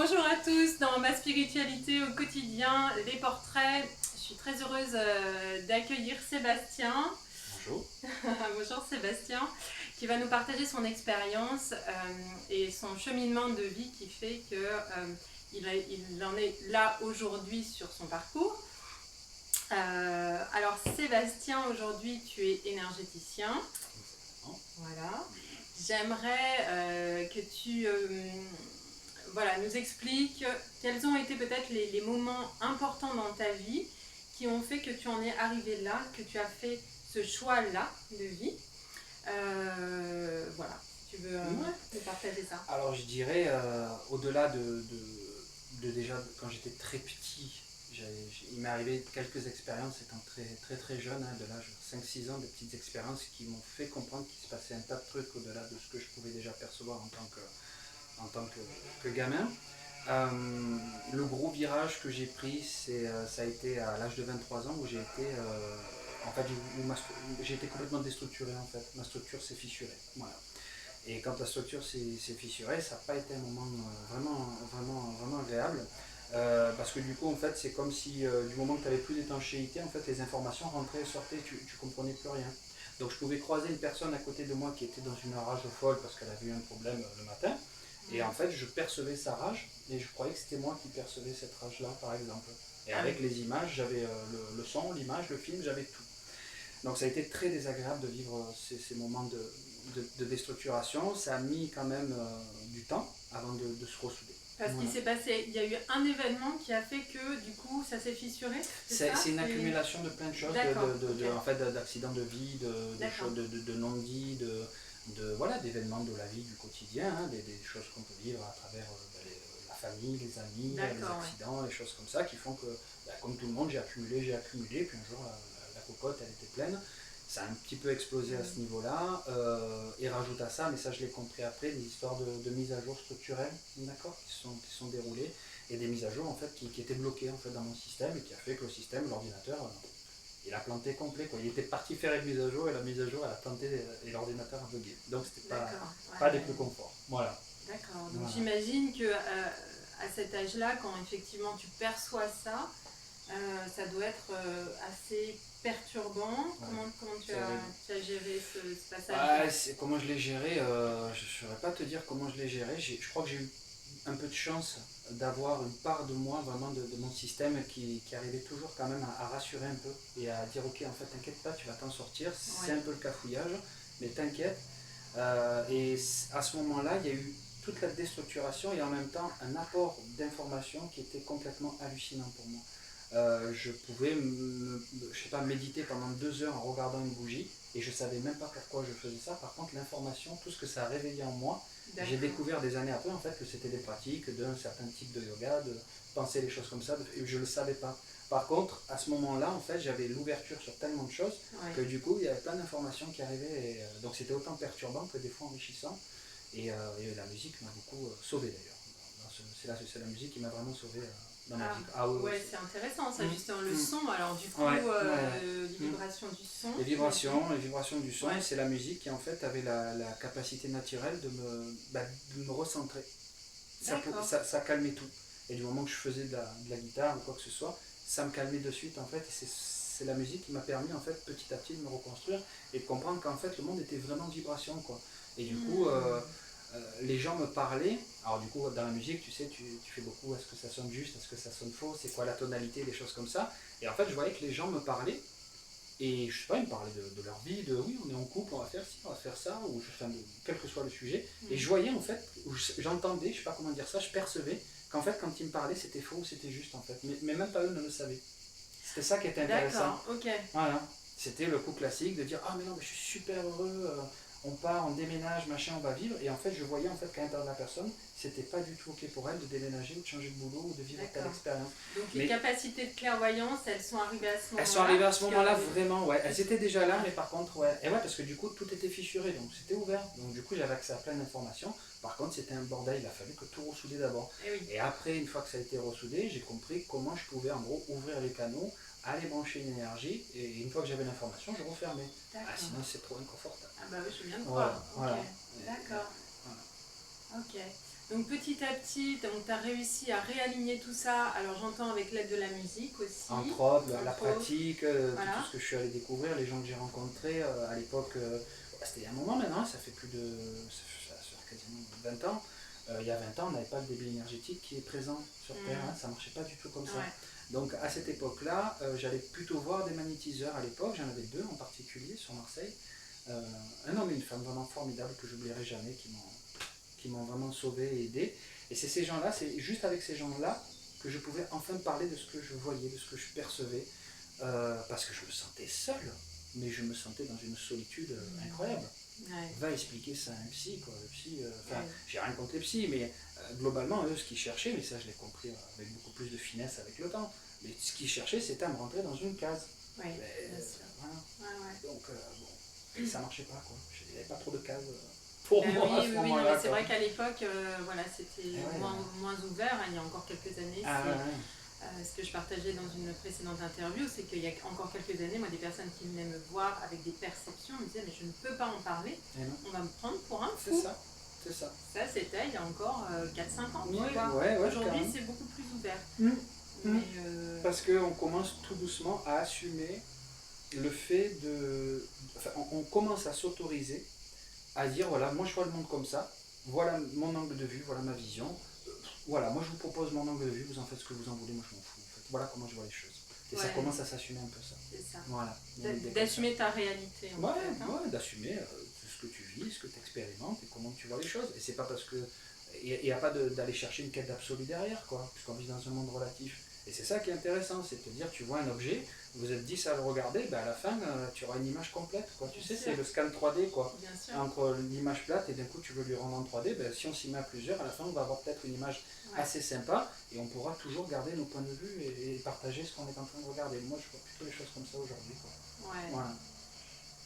Bonjour à tous, dans ma spiritualité au quotidien, les portraits. Je suis très heureuse d'accueillir Sébastien. Bonjour. Bonjour Sébastien, qui va nous partager son expérience et son cheminement de vie qui fait qu'il en est là aujourd'hui sur son parcours. Alors Sébastien, aujourd'hui tu es énergéticien. Exactement. Voilà. J'aimerais que tu voilà, nous expliques quels ont été peut-être les moments importants dans ta vie qui ont fait que tu en es arrivé là, que tu as fait ce choix-là de vie. Voilà, si tu veux Ouais. nous partager ça. Alors je dirais, au-delà de déjà quand j'étais très petit, il m'est arrivé quelques expériences étant très très très jeune, hein, de l'âge de 5-6 ans, des petites expériences qui m'ont fait comprendre qu'il se passait un tas de trucs au-delà de ce que je pouvais déjà percevoir en tant que gamin. Le gros virage que j'ai pris, ça a été à l'âge de 23 ans où j'ai été, en fait, j'ai été complètement déstructuré en fait. Ma structure s'est fissurée. Voilà. Et quand la structure s'est fissurée, ça n'a pas été un moment vraiment agréable. Parce que du coup, en fait, c'est comme si du moment que tu n'avais plus d'étanchéité, en fait, les informations rentraient et sortaient, tu ne comprenais plus rien. Donc je pouvais croiser une personne à côté de moi qui était dans une rage folle parce qu'elle avait eu un problème le matin. Et en fait, je percevais sa rage et je croyais que c'était moi qui percevais cette rage-là, par exemple. Et Ah oui. avec les images, j'avais le son, l'image, le film, j'avais tout. Donc ça a été très désagréable de vivre ces moments de déstructuration. Ça a mis quand même du temps avant de se ressouder. Parce qu'il Voilà. s'est passé, il y a eu un événement qui a fait que du coup ça s'est fissuré, c'est ça? C'est une accumulation de plein de choses, D'accord, ok. en fait, d'accidents de vie, D'accord. de non-dits, voilà, d'événements de la vie du quotidien, hein, des choses qu'on peut vivre à travers la famille, les amis, les D'accord, ouais. accidents, les choses comme ça qui font que, comme tout le monde, j'ai accumulé, puis un jour la cocotte elle était pleine. Ça a un petit peu explosé à ce niveau-là, et rajoute à ça, mais ça je l'ai compris après, des histoires de mise à jour structurelle, d'accord, qui sont déroulées, et des mises à jour en fait qui étaient bloquées en fait dans mon système et qui a fait que le système, l'ordinateur, il a planté complet quoi. Il était parti faire une mise à jour et la mise à jour elle a planté et l'ordinateur a bugué. Donc c'était pas Ouais. des plus conforts. Voilà. D'accord. Donc Voilà. j'imagine que à cet âge-là, quand effectivement tu perçois ça, ça doit être assez perturbant. Ouais. Comment tu as géré ce passage-là? Ouais, comment je l'ai géré, je ne saurais pas te dire comment je l'ai géré. Je crois que j'ai eu un peu de chance d'avoir une part de moi, vraiment de mon système qui arrivait toujours quand même à rassurer un peu et à dire ok en fait t'inquiète pas tu vas t'en sortir, c'est Ouais. un peu le cafouillage, mais t'inquiète. Et à ce moment-là il y a eu toute la déstructuration et en même temps un apport d'informations qui était complètement hallucinant pour moi. Je pouvais je sais pas, méditer pendant 2 heures en regardant une bougie et je savais même pas pourquoi je faisais ça. Par contre l'information, tout ce que ça a réveillé en moi, j'ai découvert des années après en fait que c'était des pratiques d'un certain type de yoga, de penser les choses comme ça, et je ne le savais pas. Par contre, à ce moment-là, en fait, j'avais l'ouverture sur tellement de choses Ouais. que du coup, il y avait plein d'informations qui arrivaient. Et, donc c'était autant perturbant que des fois enrichissant. Et la musique m'a beaucoup sauvé d'ailleurs. C'est la musique qui m'a vraiment sauvé dans ma Ah, vie. Ah oui, ouais, c'est intéressant ça, justement, le oui. son. Alors, du coup, Ouais, ouais. les vibrations du son, Les vibrations du son, ouais. c'est la musique qui en fait avait la capacité naturelle de me recentrer. D'accord. Ça calmait tout. Et du moment que je faisais de la guitare ou quoi que ce soit, ça me calmait de suite en fait. Et c'est la musique qui m'a permis en fait petit à petit de me reconstruire et de comprendre qu'en fait le monde était vraiment vibration quoi. Et du coup, les gens me parlaient. Alors du coup, dans la musique, tu sais, tu fais beaucoup, est-ce que ça sonne juste, est-ce que ça sonne faux, c'est quoi la tonalité, des choses comme ça. Et en fait, je voyais que les gens me parlaient. Et je sais pas, ils me parlaient de leur vie, de oui, on est en couple, on va faire ci, on va faire ça, ou quel que soit le sujet. Et je voyais en fait, j'entendais, je sais pas comment dire ça, je percevais qu'en fait, quand ils me parlaient, c'était faux ou c'était juste en fait. Mais même pas eux ne le savaient. C'était ça qui était intéressant. D'accord, ok. Voilà. C'était le coup classique de dire ah mais non, mais je suis super heureux, on part, on déménage, machin, on va vivre. Et en fait, je voyais en fait qu'à l'intérieur de la personne, c'était pas du tout ok pour elle de déménager ou de changer de boulot ou de vivre telle expérience. Donc les Mais capacités de clairvoyance, elles sont arrivées à ce moment-là. elles sont arrivées à ce moment-là vraiment, ouais. Elles étaient déjà là, mais par contre, ouais. Et ouais, parce que du coup, tout était fissuré, donc c'était ouvert. Donc du coup, j'avais accès à plein d'informations. Par contre, c'était un bordel, il a fallu que tout ressouder d'abord. Et oui. Et après, une fois que ça a été ressoudé, j'ai compris comment je pouvais en gros ouvrir les canaux, aller brancher une énergie, et une fois que j'avais l'information, je refermais. Ah, sinon, c'est trop inconfortable. Ah bah oui, je viens de Voilà, croire. voilà. Ok. D'accord. Voilà. Ok. Donc petit à petit, tu as réussi à réaligner tout ça. Alors j'entends avec l'aide de la musique aussi. Entre autres, la entre autres. pratique, Voilà. tout ce que je suis allé découvrir, les gens que j'ai rencontrés à l'époque, c'était il y a un moment maintenant, ça fait plus de. Ça fait quasiment 20 ans. Il y a 20 ans, on n'avait pas le débit énergétique qui est présent sur Terre, hein, ça ne marchait pas du tout comme ça. Ouais. Donc à cette époque-là, j'allais plutôt voir des magnétiseurs à l'époque, j'en avais deux en particulier sur Marseille. Un homme et une femme vraiment formidables que j'oublierai jamais, qui m'ont vraiment sauvé et aidé. Et c'est ces gens-là, c'est juste avec ces gens-là que je pouvais enfin parler de ce que je voyais, de ce que je percevais, parce que je me sentais seul, mais je me sentais dans une solitude incroyable. Ouais. Va expliquer ça à un psy, quoi. Le psy, j'ai rien contre les psys, mais globalement, eux, ce qu'ils cherchaient, mais ça je l'ai compris avec beaucoup plus de finesse avec le temps, mais ce qu'ils cherchaient, c'était à me rentrer dans une case. Oui, bien sûr. Voilà. Donc, bon, ça marchait pas, quoi. Il n'y avait pas trop de cases pour moi oui, à ce moment-là. Non, c'est vrai qu'à l'époque, voilà, c'était moins ouvert, hein, il y a encore quelques années. Ce que je partageais dans une précédente interview, c'est qu'il y a encore quelques années, moi, des personnes qui venaient me voir avec des perceptions me disaient mais je ne peux pas en parler, on va me prendre pour un fou. C'est ça. Ça, c'était il y a encore 4-5 ans. Aujourd'hui, c'est beaucoup plus ouvert. Mais, parce qu'on commence tout doucement à assumer le fait de... Enfin, on commence à s'autoriser à dire, voilà, moi je vois le monde comme ça, voilà mon angle de vue, voilà ma vision, voilà, moi je vous propose mon angle de vue, vous en faites ce que vous en voulez, moi je m'en fous. En fait. Voilà comment je vois les choses. Et ça commence à s'assumer un peu ça. C'est ça. Voilà. D'assumer ta réalité. D'assumer ce que tu vis, ce que tu expérimentes et comment tu vois les choses. Et c'est pas parce que... Il n'y a pas d'aller chercher une quête d'absolu derrière, quoi, puisqu'on vit dans un monde relatif. Et c'est ça qui est intéressant, c'est de te dire, tu vois un objet, vous êtes 10 à le regarder, ben à la fin, tu auras une image complète, quoi. Tu sais, c'est le scan 3D, quoi. Entre l'image plate et d'un coup, tu veux lui rendre en 3D, ben, si on s'y met à plusieurs, à la fin, on va avoir peut-être une image assez sympa, et on pourra toujours garder nos points de vue et partager ce qu'on est en train de regarder. Moi, je vois plutôt les choses comme ça aujourd'hui, quoi. Voilà.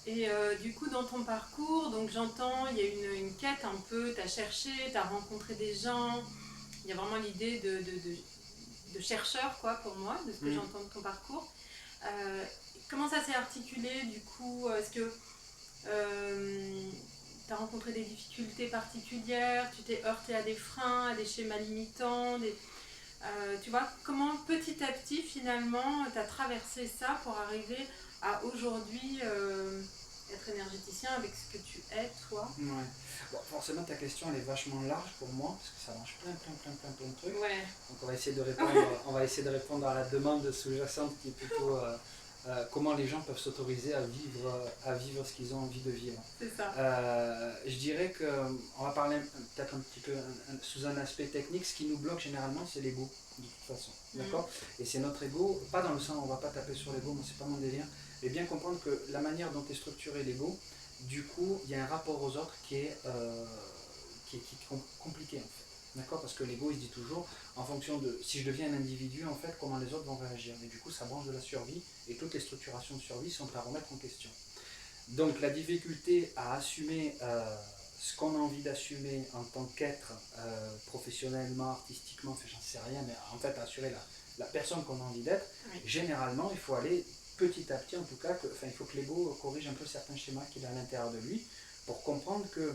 Et du coup, dans ton parcours, donc j'entends, il y a une quête un peu, tu as cherché, tu as rencontré des gens, il y a vraiment l'idée de chercheur, quoi, pour moi, de ce que j'entends de ton parcours. Comment ça s'est articulé, du coup? Est-ce que tu as rencontré des difficultés particulières? Tu t'es heurté à des freins, à des schémas limitants tu vois, comment petit à petit, finalement, tu as traversé ça pour arriver à aujourd'hui être énergéticien avec ce que tu es, toi? Bon, forcément, ta question, elle est vachement large pour moi, parce que ça mange plein de trucs. Donc on va essayer de répondre à la demande sous-jacente qui est plutôt comment les gens peuvent s'autoriser à vivre ce qu'ils ont envie de vivre. C'est ça. Je dirais qu'on va parler peut-être un petit peu sous un aspect technique. Ce qui nous bloque généralement, c'est l'ego, de toute façon. D'accord. Et c'est notre ego, pas dans le sens, on va pas taper sur l'ego, mais c'est pas mon délire. Et bien comprendre que la manière dont est structuré l'ego, du coup, il y a un rapport aux autres qui est compliqué en fait. D'accord. Parce que l'ego, il se dit toujours, en fonction de si je deviens un individu, en fait, comment les autres vont réagir. Et du coup, ça branche de la survie, et toutes les structurations de survie sont à remettre en question. Donc la difficulté à assumer ce qu'on a envie d'assumer en tant qu'être, professionnellement, artistiquement, enfin, j'en sais rien, mais en fait, assurer la personne qu'on a envie d'être, généralement, il faut aller petit à petit, en tout cas, il faut que l'ego corrige un peu certains schémas qu'il a à l'intérieur de lui, pour comprendre que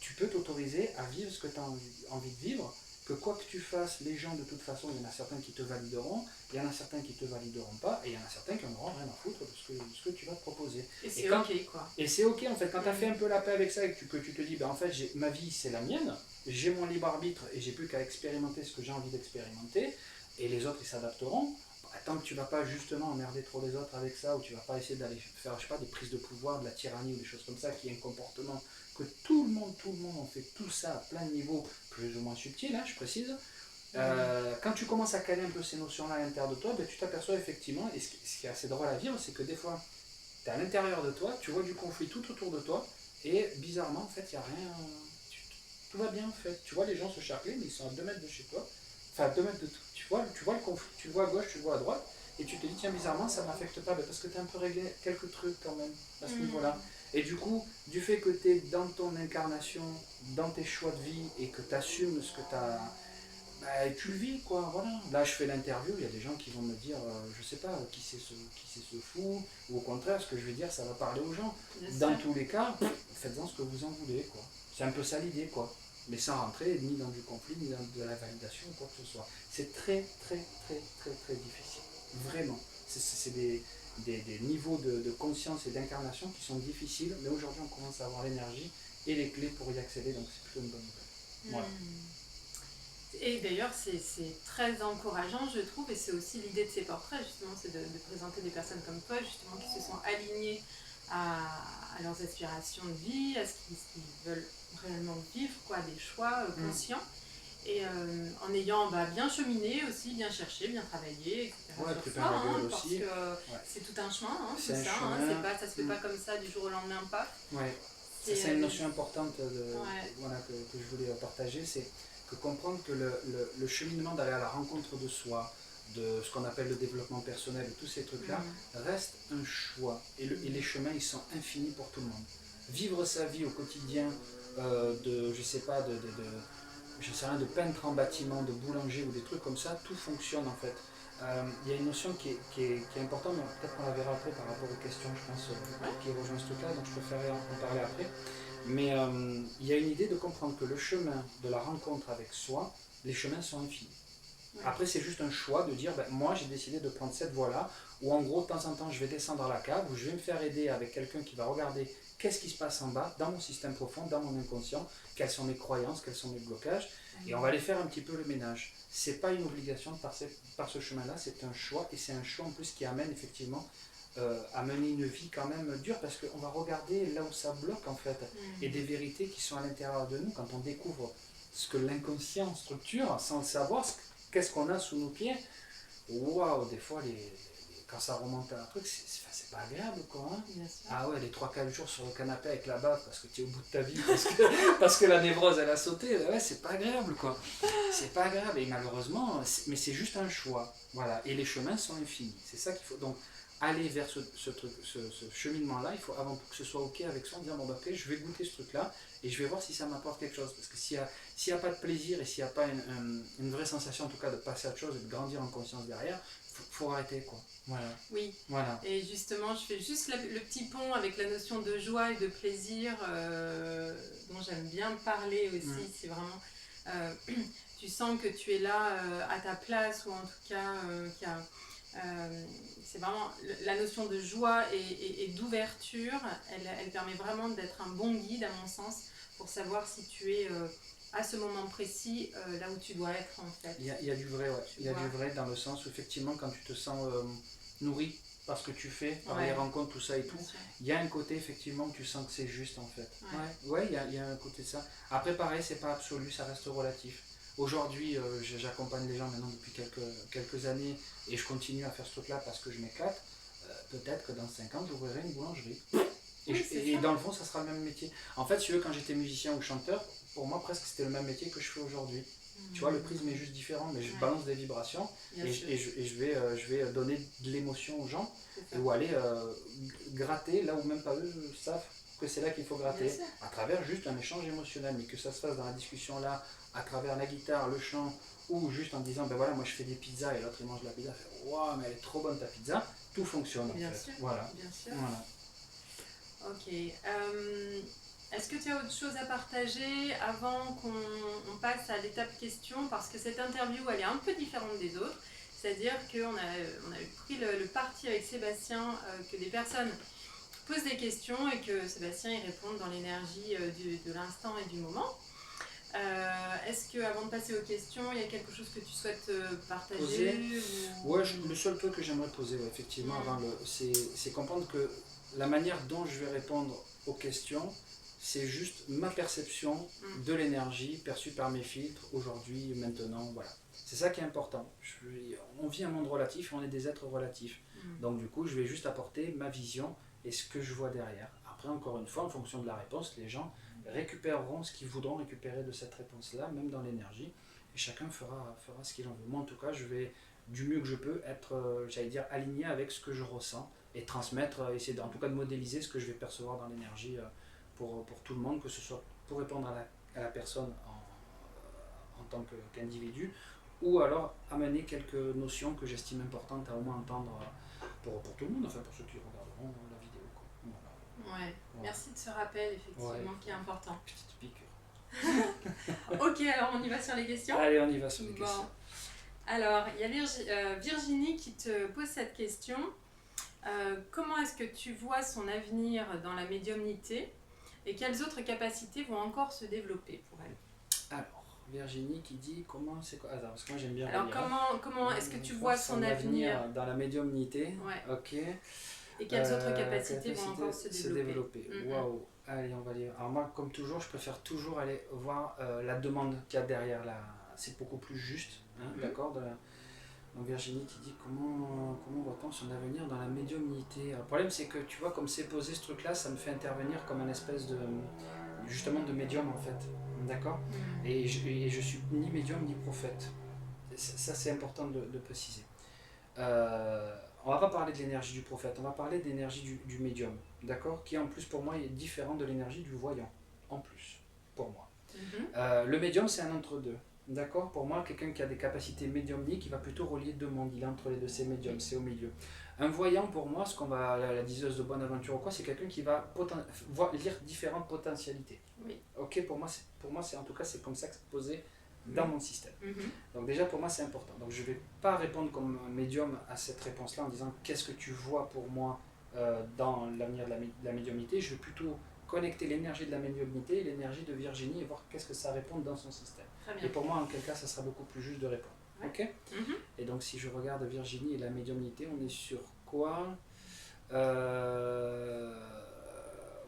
tu peux t'autoriser à vivre ce que tu as envie de vivre, que quoi que tu fasses, les gens de toute façon, il y en a certains qui te valideront, il y en a certains qui ne te valideront pas, et il y en a certains qui n'en auront rien à foutre de ce que tu vas te proposer. Et c'est ok, quoi. Et c'est ok, en fait, quand tu as fait un peu la paix avec ça, et que tu te dis, ben, en fait, ma vie, c'est la mienne, j'ai mon libre arbitre, et j'ai plus qu'à expérimenter ce que j'ai envie d'expérimenter, et les autres, ils s'adapteront. Tant que tu ne vas pas justement emmerder trop les autres avec ça, ou tu ne vas pas essayer d'aller faire, je sais pas, des prises de pouvoir, de la tyrannie, ou des choses comme ça, qui est un comportement que tout le monde, on fait tout ça à plein de niveaux, plus ou moins subtils, hein, je précise. Quand tu commences à caler un peu ces notions-là à l'intérieur de toi, ben, tu t'aperçois effectivement, et ce qui est assez drôle à vivre, c'est que des fois, tu es à l'intérieur de toi, tu vois du conflit tout autour de toi, et bizarrement, en fait, il n'y a rien, tout va bien, en fait. Tu vois les gens se charcler, mais ils sont à 2 mètres de chez toi, enfin, à 2 mètres de toi, tu vois le conflit, tu le vois à gauche, tu le vois à droite, et tu te dis, tiens, bizarrement, ça ne m'affecte pas, ben, parce que tu as un peu réglé quelques trucs quand même, à ce niveau-là. Et du coup, du fait que tu es dans ton incarnation, dans tes choix de vie, et que tu assumes ce que tu as, bah, tu le vis, quoi, voilà. Là, je fais l'interview, il y a des gens qui vont me dire, je sais pas, qui c'est ce fou, ou au contraire, ce que je vais dire, ça va parler aux gens. Dans tous les cas, faites-en ce que vous en voulez, quoi. C'est un peu ça l'idée, quoi. mais sans rentrer ni dans du conflit, ni dans de la validation ou quoi que ce soit. C'est très, très, très, très, très difficile. Vraiment. C'est des niveaux de conscience et d'incarnation qui sont difficiles, mais aujourd'hui on commence à avoir l'énergie et les clés pour y accéder, donc c'est plutôt une bonne nouvelle. Voilà. Et d'ailleurs, c'est très encourageant, je trouve, et c'est aussi l'idée de ces portraits, justement, c'est de présenter des personnes comme toi, justement, qui se sont alignées à leurs aspirations de vie, à ce qu'ils veulent réellement vivre, quoi, des choix conscients, et en ayant bien cheminé aussi, bien cherché, bien travaillé, etc. Ouais, sur soi, parce aussi. que c'est tout un chemin, tout C'est un ça, chemin. Ça se fait pas comme ça du jour au lendemain, pas. Ouais. C'est une notion importante voilà, que je voulais partager, c'est que comprendre que le cheminement d'aller à la rencontre de soi, de ce qu'on appelle le développement personnel, tous ces trucs-là, reste un choix. Et les chemins, ils sont infinis pour tout le monde. Vivre sa vie au quotidien je sais pas, je sais rien, de peintre en bâtiment, de boulanger ou des trucs comme ça, tout fonctionne en fait. Il y a une notion qui est importante, mais peut-être qu'on la verra après par rapport aux questions, je pense, qui rejoint ce truc-là, donc je préférerais en parler après. Mais il y a une idée de comprendre que le chemin de la rencontre avec soi, les chemins sont infinis. Ouais. Après, c'est juste un choix de dire, moi j'ai décidé de prendre cette voie-là, où en gros, de temps en temps, je vais descendre à la cave, où je vais me faire aider avec quelqu'un qui va regarder qu'est-ce qui se passe en bas, dans mon système profond, dans mon inconscient, quelles sont mes croyances, quels sont mes blocages, et on va aller faire un petit peu le ménage. C'est pas une obligation de passer par ce chemin-là, c'est un choix, et c'est un choix en plus qui amène effectivement à mener une vie quand même dure, parce qu'on va regarder là où ça bloque en fait, et des vérités qui sont à l'intérieur de nous, quand on découvre ce que l'inconscient structure, sans le savoir, qu'est-ce qu'on a sous nos pieds, waouh, des fois quand ça remonte à un truc, c'est pas agréable quoi. Hein. Ah ouais, les 3-4 jours sur le canapé avec la baffe parce que tu es au bout de ta vie, parce que la névrose elle a sauté, ouais, c'est pas agréable quoi. C'est pas agréable, et malheureusement, mais c'est juste un choix. Voilà, et les chemins sont infinis. C'est ça qu'il faut. Donc, aller vers ce cheminement-là, il faut avant tout que ce soit ok avec soi, en disant bon bah, ok, je vais goûter ce truc-là et je vais voir si ça m'apporte quelque chose. Parce que s'il n'y a pas de plaisir et s'il n'y a pas une vraie sensation en tout cas de passer à autre chose et de grandir en conscience derrière, faut arrêter quoi. Voilà. Oui. Voilà. Et justement, je fais juste le petit pont avec la notion de joie et de plaisir dont j'aime bien parler aussi. C'est vraiment tu sens que tu es là à ta place, ou en tout cas c'est vraiment la notion de joie et d'ouverture, elle permet vraiment d'être un bon guide à mon sens pour savoir si tu es à ce moment précis là où tu dois être en fait. Il y a du vrai, ouais. Il y a du vrai dans le sens où effectivement quand tu te sens nourri par ce que tu fais, par les rencontres, tout ça et tout, il y a un côté effectivement où tu sens que c'est juste en fait. Ouais, il y a un côté de ça. Après pareil, c'est pas absolu, ça reste relatif. Aujourd'hui, j'accompagne les gens maintenant depuis quelques années et je continue à faire ce truc-là parce que je m'éclate. Peut-être que dans 5 ans, j'ouvrirai une boulangerie. Et dans le fond, ça sera le même métier. En fait, si tu veux, quand j'étais musicien ou chanteur, pour moi, presque c'était le même métier que je fais aujourd'hui. Tu vois, le prisme est juste différent, mais je balance des vibrations et je vais donner de l'émotion aux gens ou aller gratter là où même pas eux savent que c'est là qu'il faut gratter, à travers juste un échange émotionnel, mais que ça se fasse dans la discussion là, à travers la guitare, le chant, ou juste en disant, ben voilà, moi je fais des pizzas et l'autre il mange la pizza, fait waouh, mais elle est trop bonne ta pizza, tout fonctionne en fait. Voilà. Bien sûr. Voilà. Ok. Est-ce que tu as autre chose à partager avant qu'on passe à l'étape question? Parce que cette interview, elle est un peu différente des autres. C'est-à-dire qu'on a pris le parti avec Sébastien que des personnes posent des questions et que Sébastien y réponde dans l'énergie de l'instant et du moment. Est-ce qu'avant de passer aux questions, il y a quelque chose que tu souhaites partager Ouais, le seul truc que j'aimerais poser, effectivement, c'est comprendre que la manière dont je vais répondre aux questions, c'est juste ma perception de l'énergie perçue par mes filtres aujourd'hui, maintenant, voilà. C'est ça qui est important. On vit un monde relatif et on est des êtres relatifs. Donc du coup, je vais juste apporter ma vision et ce que je vois derrière. Après, encore une fois, en fonction de la réponse, les gens récupéreront ce qu'ils voudront récupérer de cette réponse-là, même dans l'énergie, et chacun fera ce qu'il en veut. Moi, en tout cas, je vais, du mieux que je peux, être, j'allais dire, aligné avec ce que je ressens, et transmettre, essayer en tout cas de modéliser ce que je vais percevoir dans l'énergie pour tout le monde, que ce soit pour répondre à la personne en tant qu'individu, ou alors amener quelques notions que j'estime importantes à au moins entendre pour tout le monde, enfin pour ceux qui regarderont la vidéo. Voilà. Ouais, merci de ce rappel, effectivement, qui est important. Petite piqûre. Ok, alors on y va sur les questions. Allez, on y va sur les Bon. questions. Alors, il y a Virginie qui te pose cette question. Comment est-ce que tu vois son avenir dans la médiumnité et quelles autres capacités vont encore se développer pour elle? Alors, Virginie qui dit comment c'est quoi. Attends, parce que moi j'aime bien Alors, relire. Hein. comment est-ce que tu vois son avenir? Dans la médiumnité. Ouais. Ok. Et quelles autres capacités vont encore se développer? Waouh. Allez, on va lire. Alors moi, comme toujours, je préfère toujours aller voir la demande qu'il y a derrière là. C'est beaucoup plus juste, hein, d'accord Donc Virginie qui dit comment voit-on son avenir dans la médiumnité. Alors, le problème c'est que tu vois, comme c'est posé ce truc-là, ça me fait intervenir comme un espèce de justement de médium en fait, d'accord. Et je suis ni médium ni prophète. Ça c'est important de préciser. On va pas parler de l'énergie du prophète, on va parler de l'énergie du médium, d'accord, qui en plus pour moi est différent de l'énergie du voyant, en plus, pour moi. Le médium c'est un entre-deux, d'accord. Pour moi, quelqu'un qui a des capacités médiumniques, il va plutôt relier deux mondes, il est entre les deux, c'est médium, c'est au milieu. Un voyant, pour moi, ce qu'on va, la diseuse de Bonaventure ou quoi, c'est quelqu'un qui va lire différentes potentialités. Oui. Ok, pour moi, c'est en tout cas, c'est comme ça que c'est posé dans mon système. Donc déjà, pour moi, c'est important. Donc je ne vais pas répondre comme médium à cette réponse-là en disant qu'est-ce que tu vois pour moi dans l'avenir de la médiumnité. Je vais plutôt connecter l'énergie de la médiumnité et l'énergie de Virginie et voir qu'est-ce que ça répond dans son système. Et pour moi, en quel cas, ça sera beaucoup plus juste de répondre. Ouais. Ok. Et donc, si je regarde Virginie et la médiumnité, on est sur quoi?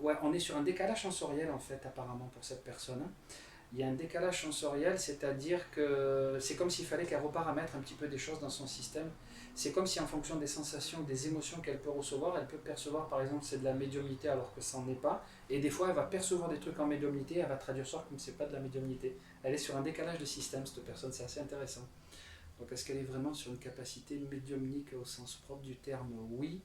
Ouais, on est sur un décalage sensoriel, en fait, apparemment, pour cette personne. Il y a un décalage sensoriel, c'est-à-dire que c'est comme s'il fallait qu'elle reparamètre un petit peu des choses dans son système. C'est comme si en fonction des sensations, des émotions qu'elle peut recevoir, elle peut percevoir par exemple c'est de la médiumnité alors que ça n'en est pas. Et des fois elle va percevoir des trucs en médiumnité, elle va traduire ça comme c'est pas de la médiumnité. Elle est sur un décalage de système cette personne, c'est assez intéressant. Donc est-ce qu'elle est vraiment sur une capacité médiumnique au sens propre du terme? Oui.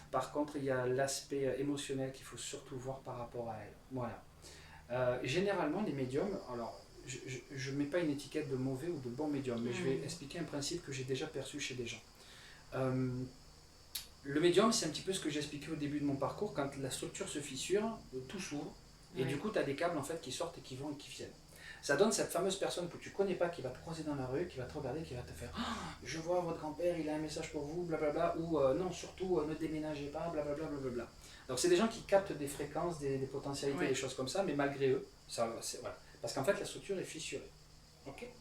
Par contre il y a l'aspect émotionnel qu'il faut surtout voir par rapport à elle. Voilà. Généralement, les médiums, alors je ne mets pas une étiquette de mauvais ou de bon médium, mais je vais expliquer un principe que j'ai déjà perçu chez des gens. Le médium, c'est un petit peu ce que j'expliquais au début de mon parcours, quand la structure se fissure, tout s'ouvre, et du coup, tu as des câbles en fait, qui sortent et qui vont et qui viennent. Ça donne cette fameuse personne que tu ne connais pas, qui va te croiser dans la rue, qui va te regarder, qui va te faire je vois votre grand-père, il a un message pour vous, blablabla, ou non, surtout, ne déménagez pas, blablabla, blablabla. Donc c'est des gens qui captent des fréquences, des potentialités, des choses comme ça, mais malgré eux, voilà. Parce qu'en fait la structure est fissurée. Okay.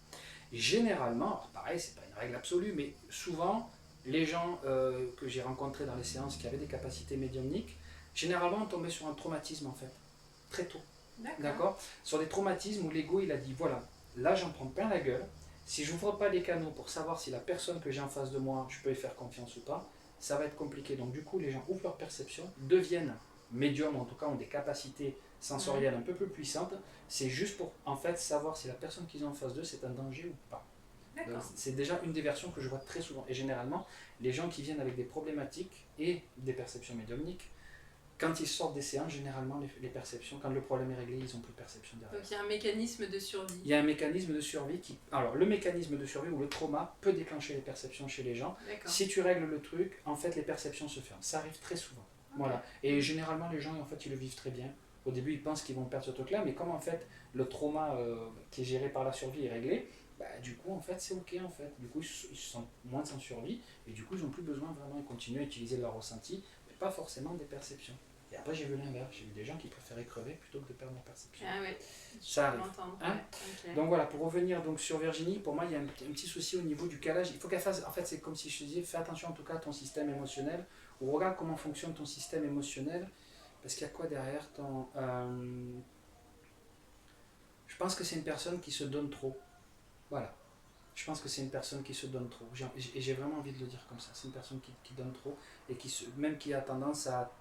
Généralement, pareil, c'est pas une règle absolue, mais souvent les gens que j'ai rencontrés dans les séances qui avaient des capacités médiumniques, généralement on tombait sur un traumatisme en fait, très tôt. D'accord. Sur des traumatismes où l'ego il a dit voilà, là j'en prends plein la gueule, si je n'ouvre pas les canaux pour savoir si la personne que j'ai en face de moi, je peux y faire confiance ou pas, ça va être compliqué. Donc du coup, les gens ouvrent leur perception, deviennent médiums, en tout cas ont des capacités sensorielles un peu plus puissantes. C'est juste pour en fait savoir si la personne qu'ils ont en face d'eux, c'est un danger ou pas. C'est déjà une des versions que je vois très souvent. Et généralement, les gens qui viennent avec des problématiques et des perceptions médiumniques, quand ils sortent des séances, généralement les perceptions, quand le problème est réglé, ils n'ont plus de perception derrière. Donc il y a un mécanisme de survie. Il y a un mécanisme de survie qui... Alors le mécanisme de survie ou le trauma peut déclencher les perceptions chez les gens. Si tu règles le truc, en fait les perceptions se ferment. Ça arrive très souvent. Okay. Voilà. Et généralement les gens en fait ils le vivent très bien. Au début ils pensent qu'ils vont perdre ce truc-là, mais comme en fait le trauma qui est géré par la survie est réglé, bah, du coup en fait c'est ok en fait. Du coup ils se sentent moins sans survie et du coup ils n'ont plus besoin vraiment, ils continuent à utiliser leur ressenti, mais pas forcément des perceptions. Et après j'ai vu l'inverse, j'ai vu des gens qui préféraient crever plutôt que de perdre leur perception. Ah ouais, ça arrive. Hein, okay. Donc voilà, pour revenir donc sur Virginie, pour moi il y a un petit souci au niveau du calage. Il faut qu'elle fasse, en fait c'est comme si je te disais, fais attention en tout cas à ton système émotionnel, ou regarde comment fonctionne ton système émotionnel, parce qu'il y a quoi derrière ton... Je pense que c'est une personne qui se donne trop. Voilà. Je pense que c'est une personne qui se donne trop. Et j'ai vraiment envie de le dire comme ça. C'est une personne qui donne trop, et même qui a tendance à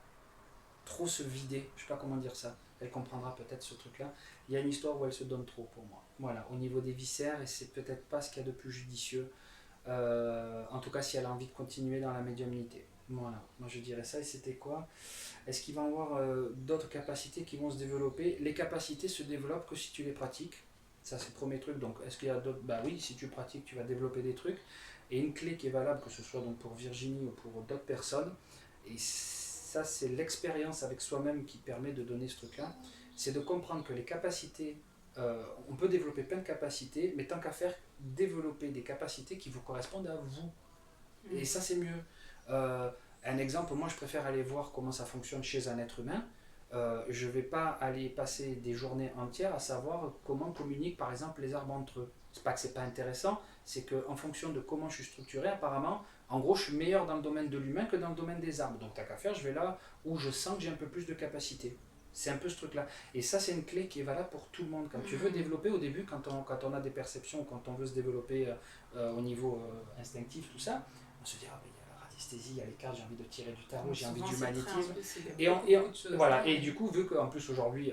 trop se vider, je sais pas comment dire ça, elle comprendra peut-être ce truc-là. Il y a une histoire où elle se donne trop pour moi. Voilà, au niveau des viscères, et c'est peut-être pas ce qu'il y a de plus judicieux, en tout cas si elle a envie de continuer dans la médiumnité. Voilà, moi je dirais ça, et c'était quoi? Est-ce qu'il va y avoir d'autres capacités qui vont se développer? Les capacités se développent que si tu les pratiques, ça c'est le premier truc, donc est-ce qu'il y a d'autres? Bah oui, si tu pratiques, tu vas développer des trucs, et une clé qui est valable, que ce soit donc pour Virginie ou pour d'autres personnes, et ça c'est l'expérience avec soi-même qui permet de donner ce truc-là, c'est de comprendre que les capacités on peut développer plein de capacités, mais tant qu'à faire, développer des capacités qui vous correspondent à vous. Et ça, c'est mieux. Un exemple, moi, je préfère aller voir comment ça fonctionne chez un être humain. Je ne vais pas aller passer des journées entières à savoir comment communiquent, par exemple, les arbres entre eux. C'est pas que c'est pas intéressant, c'est qu'en fonction de comment je suis structuré, apparemment, en gros, je suis meilleur dans le domaine de l'humain que dans le domaine des arbres. Donc, tant qu'à faire, je vais là où je sens que j'ai un peu plus de capacité. C'est un peu ce truc-là. Et ça, c'est une clé qui est valable pour tout le monde. Quand tu veux développer, au début, quand on a des perceptions, quand on veut se développer au niveau instinctif, tout ça, on se dit, ah, mais il y a la radiesthésie, il y a les cartes, j'ai envie de tirer du tarot, j'ai envie du magnétisme. Voilà. Et du coup, vu qu'en plus aujourd'hui,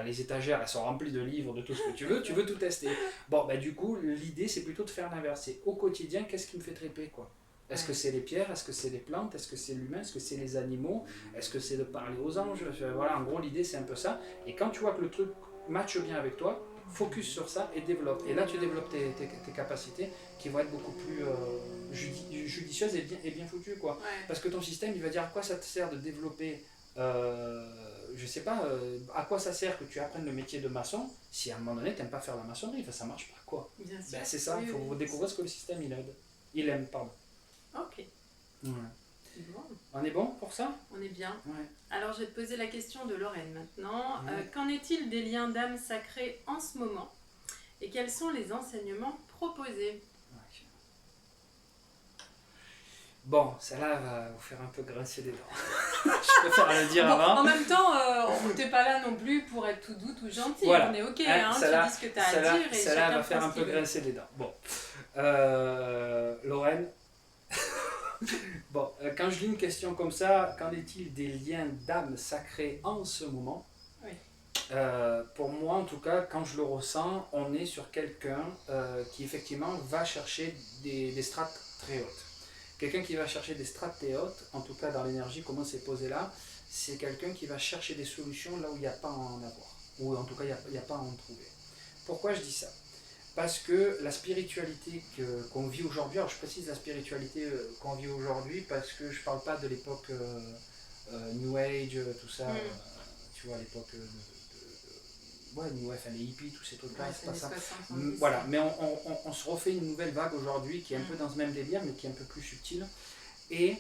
les étagères, elles sont remplies de livres, de tout ce que tu veux tout tester. Bon, bah du coup, l'idée, c'est plutôt de faire l'inverse. C'est au quotidien, qu'est-ce qui me fait triper, quoi. Est-ce que c'est les pierres? Est-ce que c'est les plantes? Est-ce que c'est l'humain? Est-ce que c'est les animaux? Est-ce que c'est de parler aux anges? Voilà, en gros, l'idée, c'est un peu ça. Et quand tu vois que le truc matche bien avec toi, focus sur ça et développe. Et là, tu développes tes capacités qui vont être beaucoup plus judicieuses et bien foutues, quoi. Ouais. Parce que ton système, il va dire à quoi ça te sert de développer... je sais pas, à quoi ça sert que tu apprennes le métier de maçon si à un moment donné, tu n'aimes pas faire la maçonnerie? Enfin, ça marche pas, quoi. Bien sûr. Ben, c'est ça, il faut découvrir ce que le système, il aime, pardon. Ok. Ouais. Bon. On est bon pour ça? On est bien. Ouais. Alors, je vais te poser la question de Lorraine maintenant. Qu'en est-il des liens d'âme sacrés en ce moment? Et quels sont les enseignements proposés? Bon, celle-là va vous faire un peu grincer les dents. Je préfère le dire avant. En même temps, on n'était pas là non plus pour être tout doux, tout gentil. Voilà. On est ok, tu dis ce que tu as à dire. Et celle-là va faire un peu grincer les dents. Bon. Lorraine. Bon, quand je lis une question comme ça, qu'en est-il des liens d'âme sacrés en ce moment? Oui. Pour moi, en tout cas, quand je le ressens, on est sur quelqu'un qui effectivement va chercher des strates très hautes. Quelqu'un qui va chercher des strates très hautes, en tout cas dans l'énergie, comment c'est posé là, c'est quelqu'un qui va chercher des solutions là où il n'y a pas à en avoir, ou en tout cas il n'y a pas à en trouver. Pourquoi je dis ça? Parce que la spiritualité qu'on vit aujourd'hui, alors je précise la spiritualité qu'on vit aujourd'hui parce que je ne parle pas de l'époque New Age, tout ça, tu vois, à l'époque New Age, les hippies, tous ces trucs-là, c'est pas ça. Voilà, mais on se refait une nouvelle vague aujourd'hui qui est un peu dans ce même délire, mais qui est un peu plus subtile. Et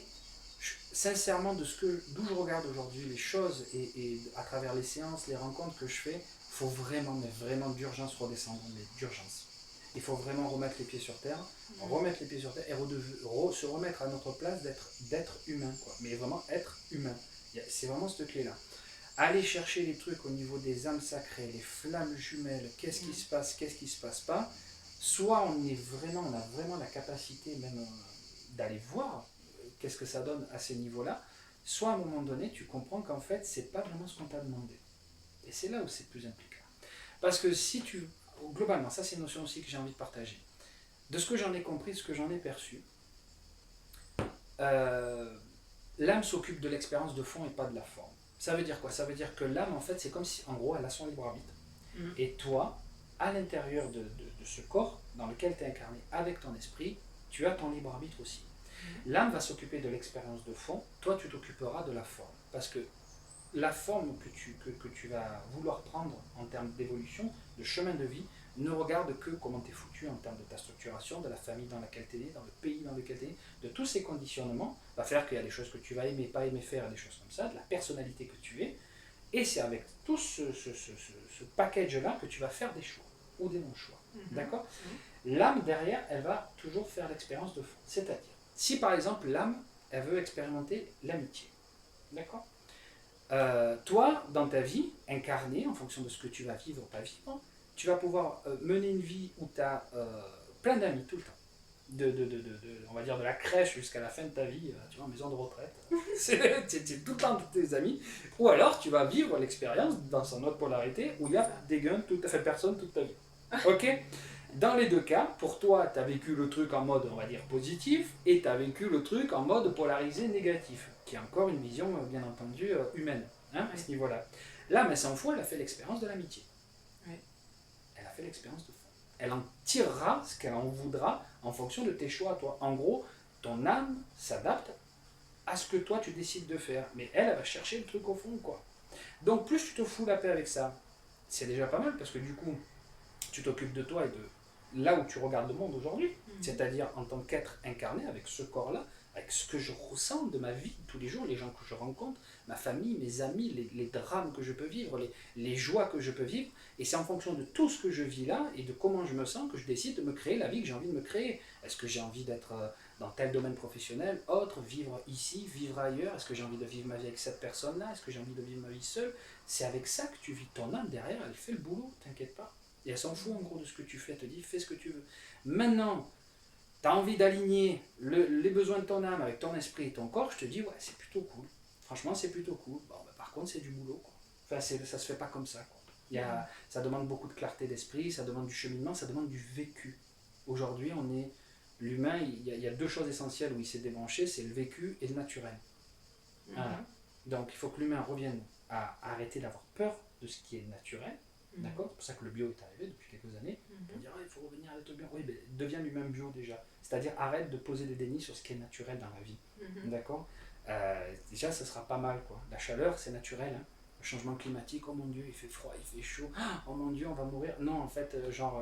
sincèrement, d'où je regarde aujourd'hui les choses et à travers les séances, les rencontres que je fais, il faut vraiment, mais vraiment d'urgence redescendre, mais d'urgence. Il faut vraiment remettre les pieds sur terre, et se remettre à notre place d'être humain, quoi. Mais vraiment être humain. C'est vraiment cette clé-là. Aller chercher les trucs au niveau des âmes sacrées, les flammes jumelles, qu'est-ce qui se passe, qu'est-ce qui se passe pas. Soit on a vraiment la capacité même d'aller voir qu'est-ce que ça donne à ces niveaux-là, soit à un moment donné, tu comprends qu'en fait, c'est pas vraiment ce qu'on t'a demandé. Et c'est là où c'est plus impliquant. Parce que globalement, ça c'est une notion aussi que j'ai envie de partager. De ce que j'en ai compris, de ce que j'en ai perçu, l'âme s'occupe de l'expérience de fond et pas de la forme. Ça veut dire quoi? Ça veut dire que l'âme, en fait, c'est comme si, en gros, elle a son libre arbitre. Et toi, à l'intérieur de ce corps dans lequel tu es incarné avec ton esprit, tu as ton libre arbitre aussi. L'âme va s'occuper de l'expérience de fond, toi tu t'occuperas de la forme. Parce que la forme que tu vas vouloir prendre en termes d'évolution, de chemin de vie, ne regarde que comment tu es foutu en termes de ta structuration, de la famille dans laquelle tu es né, dans le pays dans lequel tu es né, de tous ces conditionnements, va faire qu'il y a des choses que tu vas aimer, pas aimer faire, des choses comme ça, de la personnalité que tu es, et c'est avec tout ce package-là que tu vas faire des choix, ou des non-choix. D'accord? L'âme derrière, elle va toujours faire l'expérience de fond. C'est-à-dire, si par exemple l'âme, elle veut expérimenter l'amitié, d'accord? Toi, dans ta vie, incarnée, en fonction de ce que tu vas vivre ou pas vivre, tu vas pouvoir mener une vie où tu as plein d'amis tout le temps. On va dire de la crèche jusqu'à la fin de ta vie, tu vois, en maison de retraite. C'est tout le temps avec tes amis. Ou alors, tu vas vivre l'expérience dans son autre polarité où il y a des guns, personne toute ta vie. Ok? Dans les deux cas, pour toi, tu as vécu le truc en mode, on va dire, positif, et tu as vécu le truc en mode polarisé négatif, qui est encore une vision, bien entendu, humaine, à ce niveau-là. Là, mais sans foi, elle a fait l'expérience de l'amitié. Elle a fait l'expérience de fond. Elle en tirera ce qu'elle en voudra en fonction de tes choix à toi. En gros, ton âme s'adapte à ce que toi, tu décides de faire. Mais elle va chercher le truc au fond, quoi. Donc, plus tu te fous la paix avec ça, c'est déjà pas mal parce que du coup, tu t'occupes de toi et de là où tu regardes le monde aujourd'hui, c'est-à-dire en tant qu'être incarné avec ce corps-là, avec ce que je ressens de ma vie tous les jours, les gens que je rencontre, ma famille, mes amis, les drames que je peux vivre, les joies que je peux vivre. Et c'est en fonction de tout ce que je vis là et de comment je me sens que je décide de me créer la vie que j'ai envie de me créer. Est-ce que j'ai envie d'être dans tel domaine professionnel, autre, vivre ici, vivre ailleurs? Est-ce que j'ai envie de vivre ma vie avec cette personne-là? Est-ce que j'ai envie de vivre ma vie seule? C'est avec ça que tu vis. Ton âme derrière, elle fait le boulot, t'inquiète pas. Et elle s'en fout en gros de ce que tu fais, elle te dit fais ce que tu veux. Maintenant, tu as envie d'aligner les besoins de ton âme avec ton esprit et ton corps, je te dis ouais, c'est plutôt cool. Franchement, c'est plutôt cool. Bon, bah, par contre, c'est du boulot, quoi. Enfin, ça se fait pas comme ça, quoi. Ça demande beaucoup de clarté d'esprit, ça demande du cheminement, ça demande du vécu. Aujourd'hui, l'humain, il y a deux choses essentielles où il s'est débranché, c'est le vécu et le naturel. Voilà. Donc, il faut que l'humain revienne à arrêter d'avoir peur de ce qui est naturel. D'accord. C'est pour ça que le bio est arrivé depuis quelques années. On dirait il faut revenir à l'être bio. Oui, mais deviens lui-même bio déjà. C'est-à-dire arrête de poser des dénis sur ce qui est naturel dans la vie. D'accord. Déjà, ça sera pas mal, quoi. La chaleur, c'est naturel. Hein. Le changement climatique, oh mon Dieu, il fait froid, il fait chaud. Oh mon Dieu, on va mourir. Non, en fait,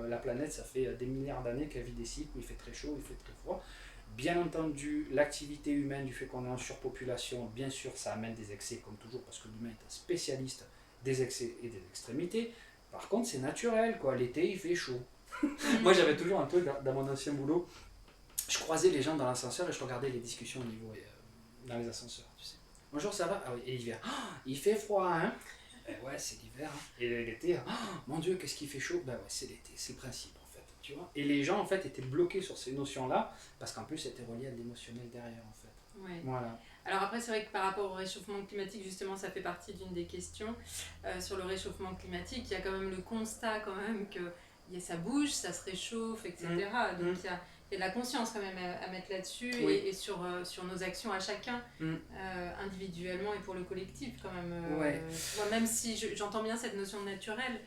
la planète, ça fait des milliards d'années qu'elle vit des cycles où il fait très chaud, il fait très froid. Bien entendu, l'activité humaine, du fait qu'on est en surpopulation, bien sûr, ça amène des excès, comme toujours, parce que l'humain est un spécialiste des excès et des extrémités. Par contre, c'est naturel, quoi. L'été, il fait chaud. Moi, j'avais toujours un truc dans mon ancien boulot. Je croisais les gens dans l'ascenseur et je regardais les discussions au niveau dans les ascenseurs, tu sais. Bonjour, ça va? Ah oui, et l'hiver. Oh, il fait froid, hein? Ouais, c'est l'hiver. Hein. Et l'été, oh, mon Dieu, qu'est-ce qu'il fait chaud? Ben ouais, c'est l'été, c'est le principe, en fait. Tu vois. Et les gens, en fait, étaient bloqués sur ces notions-là parce qu'en plus, c'était relié à de l'émotionnel derrière, en fait. Ouais. Voilà. Alors après, c'est vrai que par rapport au réchauffement climatique, justement, ça fait partie d'une des questions. Sur le réchauffement climatique, il y a quand même le constat quand même que ça bouge, ça se réchauffe, etc. Donc il y a de la conscience quand même à mettre là-dessus et sur nos actions à chacun, individuellement et pour le collectif quand même. Ouais. Moi, même si j'entends bien cette notion de naturel,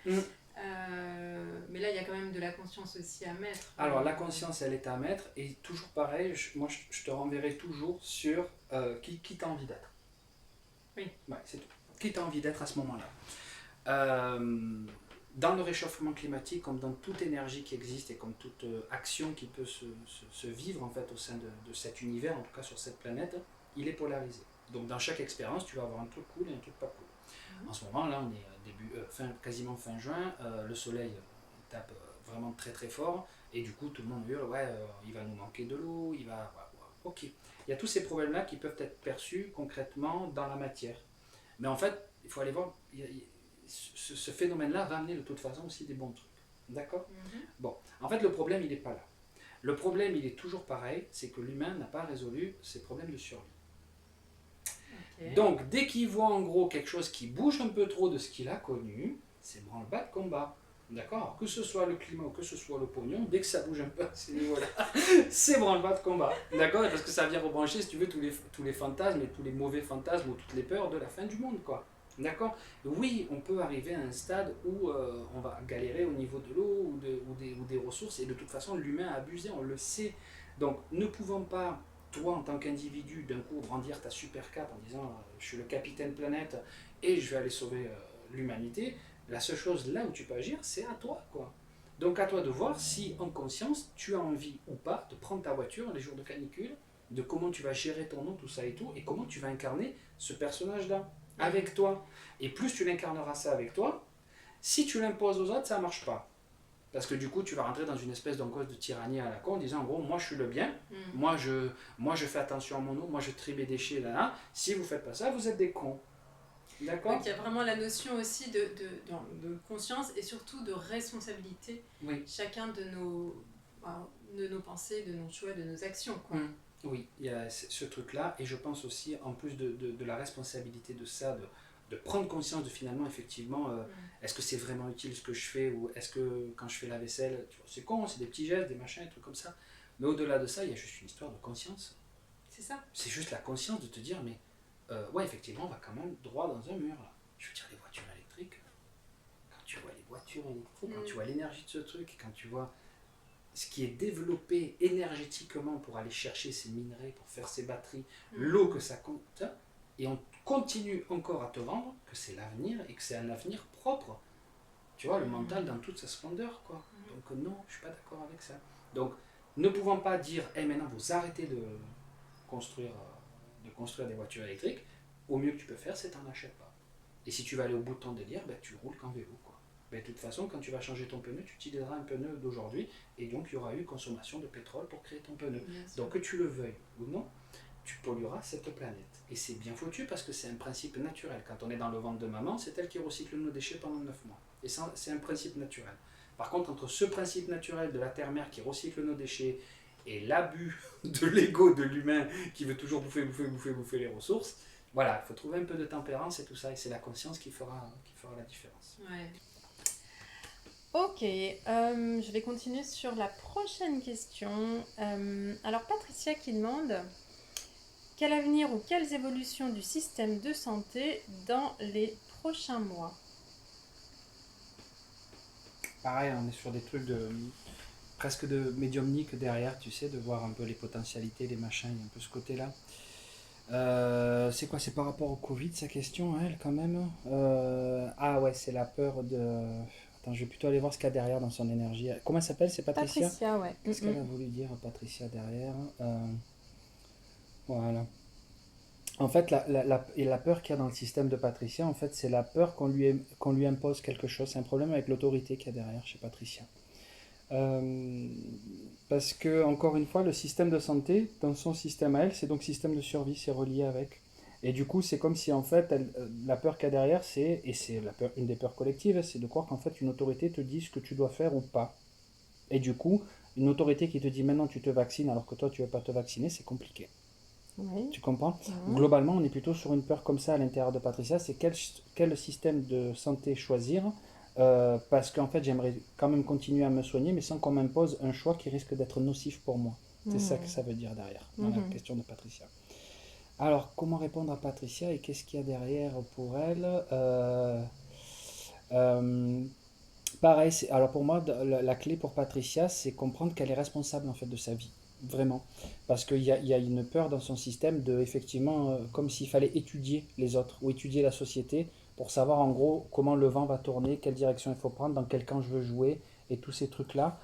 mais là il y a quand même de la conscience aussi à mettre. Alors la conscience, elle est à mettre et toujours pareil, je te renverrai toujours sur qui t'a envie d'être. Oui. Ouais, c'est tout. Qui t'a envie d'être à ce moment-là. Dans le réchauffement climatique, comme dans toute énergie qui existe et comme toute action qui peut se vivre en fait au sein de cet univers, en tout cas sur cette planète, il est polarisé. Donc dans chaque expérience, tu vas avoir un truc cool et un truc pas cool. En ce moment, là, on est quasiment fin juin, le soleil tape vraiment très très fort et du coup tout le monde hurle, ouais, il va nous manquer de l'eau, il va... Ok. Il y a tous ces problèmes-là qui peuvent être perçus concrètement dans la matière. Mais en fait, il faut aller voir... Ce phénomène-là va amener de toute façon aussi des bons trucs. D'accord? Bon, en fait, le problème, il n'est pas là. Le problème, il est toujours pareil, c'est que l'humain n'a pas résolu ses problèmes de survie. Okay. Donc, dès qu'il voit en gros quelque chose qui bouge un peu trop de ce qu'il a connu, c'est branle-bas de combat. D'accord? Alors, que ce soit le climat ou que ce soit le pognon, dès que ça bouge un peu à ces niveaux-là, c'est branle-bas de combat. D'accord? Parce que ça vient rebrancher, si tu veux, tous les fantasmes et tous les mauvais fantasmes ou toutes les peurs de la fin du monde, quoi. D'accord? Oui, on peut arriver à un stade où on va galérer au niveau de l'eau ou des ressources, et de toute façon, l'humain a abusé, on le sait. Donc, ne pouvons pas, toi, en tant qu'individu, d'un coup, brandir ta super cape en disant je suis le capitaine planète et je vais aller sauver l'humanité. La seule chose là où tu peux agir, c'est à toi, quoi. Donc, à toi de voir si, en conscience, tu as envie ou pas de prendre ta voiture les jours de canicule, de comment tu vas gérer ton eau, tout ça et tout, et comment tu vas incarner ce personnage-là. Avec toi. Et plus tu l'incarneras ça avec toi, si tu l'imposes aux autres, ça ne marche pas. Parce que du coup, tu vas rentrer dans une espèce d'encause de tyrannie à la con en disant en gros, moi je suis le bien, moi je fais attention à mon eau, moi je trie mes déchets, là. Si vous ne faites pas ça, vous êtes des cons. D'accord? Donc il y a vraiment la notion aussi de conscience et surtout de responsabilité. Oui. Chacun de nos pensées, de nos choix, de nos actions, quoi. Oui, il y a ce truc-là, et je pense aussi, en plus de la responsabilité de ça, de prendre conscience de finalement, effectivement, est-ce que c'est vraiment utile ce que je fais, ou est-ce que quand je fais la vaisselle, tu vois, c'est con, c'est des petits gestes, des machins, des trucs comme ça, mais au-delà de ça, il y a juste une histoire de conscience. C'est ça. C'est juste la conscience de te dire, mais ouais, effectivement, on va quand même droit dans un mur, là. Je veux dire, les voitures électriques, quand tu vois les voitures électriques, quand tu vois l'énergie de ce truc, quand tu vois ce qui est développé énergétiquement pour aller chercher ces minerais, pour faire ces batteries, l'eau que ça compte, et on continue encore à te vendre que c'est l'avenir et que c'est un avenir propre. Tu vois, le mental dans toute sa splendeur, quoi. Donc non, je suis pas d'accord avec ça. Donc, ne pouvant pas dire, maintenant vous arrêtez construire, de construire des voitures électriques, au mieux que tu peux faire, c'est t'en achètes pas. Et si tu vas aller au bout de ton délire, ben, tu roules qu'en vélo, quoi. Ben, de toute façon, quand tu vas changer ton pneu, tu utiliseras un pneu d'aujourd'hui, et donc il y aura eu consommation de pétrole pour créer ton pneu. Donc que tu le veuilles ou non, tu pollueras cette planète. Et c'est bien foutu parce que c'est un principe naturel. Quand on est dans le ventre de maman, c'est elle qui recycle nos déchets pendant 9 mois. Et ça, c'est un principe naturel. Par contre, entre ce principe naturel de la terre-mère qui recycle nos déchets et l'abus de l'ego de l'humain qui veut toujours bouffer les ressources, voilà, il faut trouver un peu de tempérance et tout ça. Et c'est la conscience qui fera la différence. Ouais. Ok, je vais continuer sur la prochaine question. Alors Patricia qui demande quel avenir ou quelles évolutions du système de santé dans les prochains mois? Pareil, on est sur des trucs presque de médiumnique derrière, tu sais, de voir un peu les potentialités, les machins, il y a un peu ce côté-là. C'est quoi? C'est par rapport au Covid, sa question, elle, quand même. Ah ouais, c'est la peur de... Attends, je vais plutôt aller voir ce qu'il y a derrière dans son énergie. Comment elle s'appelle? C'est Patricia? Patricia, ouais. Qu'est-ce qu'elle a voulu dire, Patricia, derrière? Voilà. En fait, la peur qu'il y a dans le système de Patricia, en fait, c'est la peur qu'on lui impose quelque chose. C'est un problème avec l'autorité qu'il y a derrière chez Patricia. Euh, Parce que, encore une fois, le système de santé, dans son système à elle, c'est donc système de survie, c'est relié avec. Et du coup, c'est comme si, en fait, la peur qu'il y a derrière, et c'est une des peurs collectives, c'est de croire qu'en fait, une autorité te dit ce que tu dois faire ou pas. Et du coup, une autorité qui te dit maintenant tu te vaccines alors que toi tu ne veux pas te vacciner, c'est compliqué. Oui. Tu comprends? Globalement, on est plutôt sur une peur comme ça à l'intérieur de Patricia, c'est quel système de santé choisir, parce qu'en fait j'aimerais quand même continuer à me soigner, mais sans qu'on m'impose un choix qui risque d'être nocif pour moi. C'est ça que ça veut dire derrière, dans la question de Patricia. Alors, comment répondre à Patricia et qu'est-ce qu'il y a derrière pour elle? Euh, Pareil, alors pour moi, la clé pour Patricia, c'est comprendre qu'elle est responsable en fait de sa vie, vraiment. Parce qu'il y a une peur dans son système de, effectivement, comme s'il fallait étudier les autres ou étudier la société pour savoir en gros comment le vent va tourner, quelle direction il faut prendre, dans quel camp je veux jouer et tous ces trucs-là.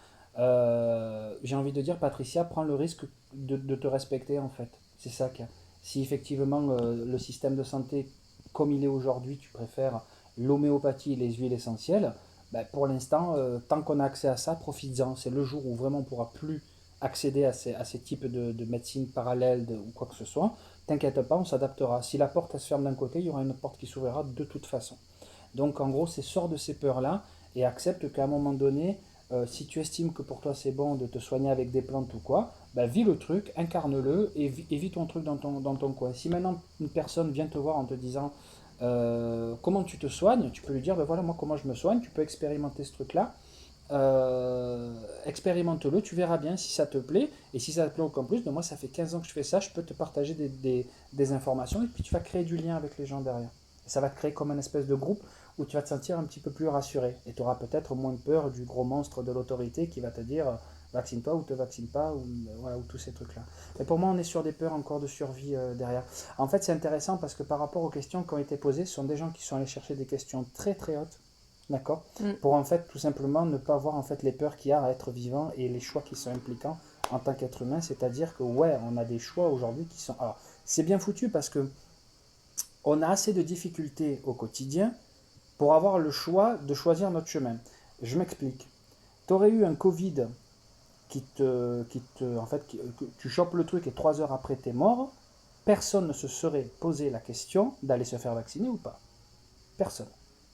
J'ai envie de dire, Patricia, prends le risque de te respecter en fait. C'est ça qu'il y a. Si effectivement le système de santé comme il est aujourd'hui, tu préfères l'homéopathie et les huiles essentielles, ben, pour l'instant, tant qu'on a accès à ça, profites-en. C'est le jour où vraiment on ne pourra plus accéder à ces types de médecine parallèle ou quoi que ce soit. T'inquiète pas, on s'adaptera. Si la porte elle se ferme d'un côté, il y aura une autre porte qui s'ouvrira de toute façon. Donc en gros, c'est sors de ces peurs-là et accepte qu'à un moment donné, si tu estimes que pour toi c'est bon de te soigner avec des plantes ou quoi, ben, vis le truc, incarne-le et vis ton truc dans ton coin. Si maintenant une personne vient te voir en te disant comment tu te soignes, tu peux lui dire ben voilà moi comment je me soigne, tu peux expérimenter ce truc là, expérimente-le, tu verras bien si ça te plaît, et si ça te plaît encore plus, ben moi ça fait 15 ans que je fais ça, je peux te partager des informations, et puis tu vas créer du lien avec les gens derrière. Et ça va te créer comme un espèce de groupe où tu vas te sentir un petit peu plus rassuré, et tu auras peut-être moins peur du gros monstre de l'autorité qui va te dire vaccine-toi ou te vaccine pas, ou, voilà, ou tous ces trucs là. Mais pour moi on est sur des peurs encore de survie derrière. En fait c'est intéressant parce que par rapport aux questions qui ont été posées, ce sont des gens qui sont allés chercher des questions très très hautes. D'accord. Pour en fait tout simplement ne pas avoir en fait les peurs qu'il y a à être vivant et les choix qui sont impliquants en tant qu'être humain, c'est-à-dire que ouais, on a des choix aujourd'hui qui sont... Alors, c'est bien foutu parce que on a assez de difficultés au quotidien pour avoir le choix de choisir notre chemin. Je m'explique. Tu aurais eu un Covid en fait, que tu chopes le truc et 3 heures après t'es mort, personne ne se serait posé la question d'aller se faire vacciner ou pas. Personne.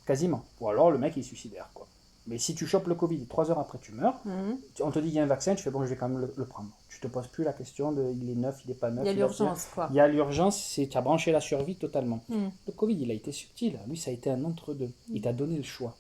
Quasiment. Ou alors le mec il est suicidaire, quoi. Mais si tu chopes le Covid et 3 heures après tu meurs, on te dit il y a un vaccin, tu fais bon je vais quand même le prendre. Tu te poses plus la question de il est neuf, il est pas neuf. Il y a l'urgence, quoi. Il y a l'urgence, tu as branché la survie totalement. Le Covid il a été subtil, lui ça a été un entre-deux. Il t'a donné le choix.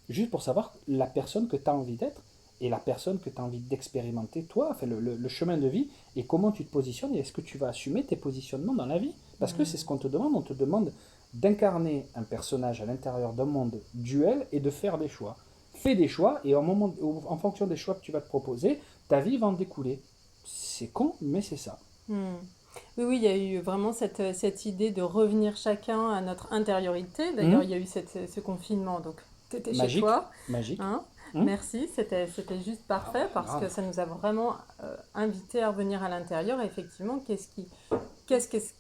Juste pour savoir la personne que tu as envie d'être et la personne que tu as envie d'expérimenter, toi, enfin, le chemin de vie, et comment tu te positionnes, et est-ce que tu vas assumer tes positionnements dans la vie. Parce que c'est ce qu'on te demande, on te demande d'incarner un personnage à l'intérieur d'un monde duel et de faire des choix. Fais des choix, et en fonction des choix que tu vas te proposer, ta vie va en découler. C'est con, mais c'est ça. Oui, oui, il y a eu vraiment cette idée de revenir chacun à notre intériorité. D'ailleurs, il y a eu ce confinement, donc tu étais chez Magique, toi. magique. Hein. Hum. Merci, c'était juste parfait parce Grave. que ça nous a vraiment invité à revenir à l'intérieur. Et effectivement,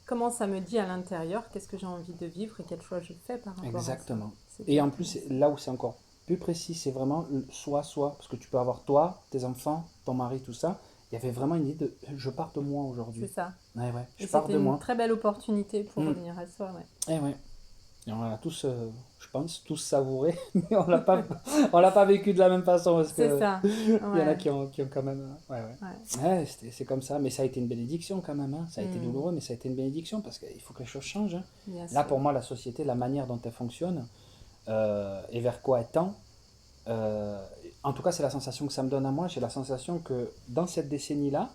comment ça me dit à l'intérieur, qu'est-ce que j'ai envie de vivre et quel choix je fais par rapport à ça. Exactement. Et C'était en plus, là où c'est encore plus précis, c'est vraiment le soi. Parce que tu peux avoir toi, tes enfants, ton mari, tout ça. Il y avait vraiment une idée de je pars de moi c'est aujourd'hui. ça. Ouais, Et je pars c'était de une moi. très belle opportunité pour Hum. revenir à soi. Ouais. Eh ouais. Et on a tous, je pense, tous savouré, mais on l'a pas vécu de la même façon parce C'est que ça. il y en a Ouais. qui ont quand même, ouais, ouais. Ouais. Ouais, c'est comme ça, mais ça a été une bénédiction quand même, hein. Ça a été Hmm. douloureux, mais ça a été une bénédiction parce qu'il faut que les choses changent, hein. Bien Là, sûr. pour moi, la société, la manière dont elle fonctionne et vers quoi elle tend, euh, en tout cas, c'est la sensation que ça me donne à moi. J'ai la sensation que dans cette décennie-là,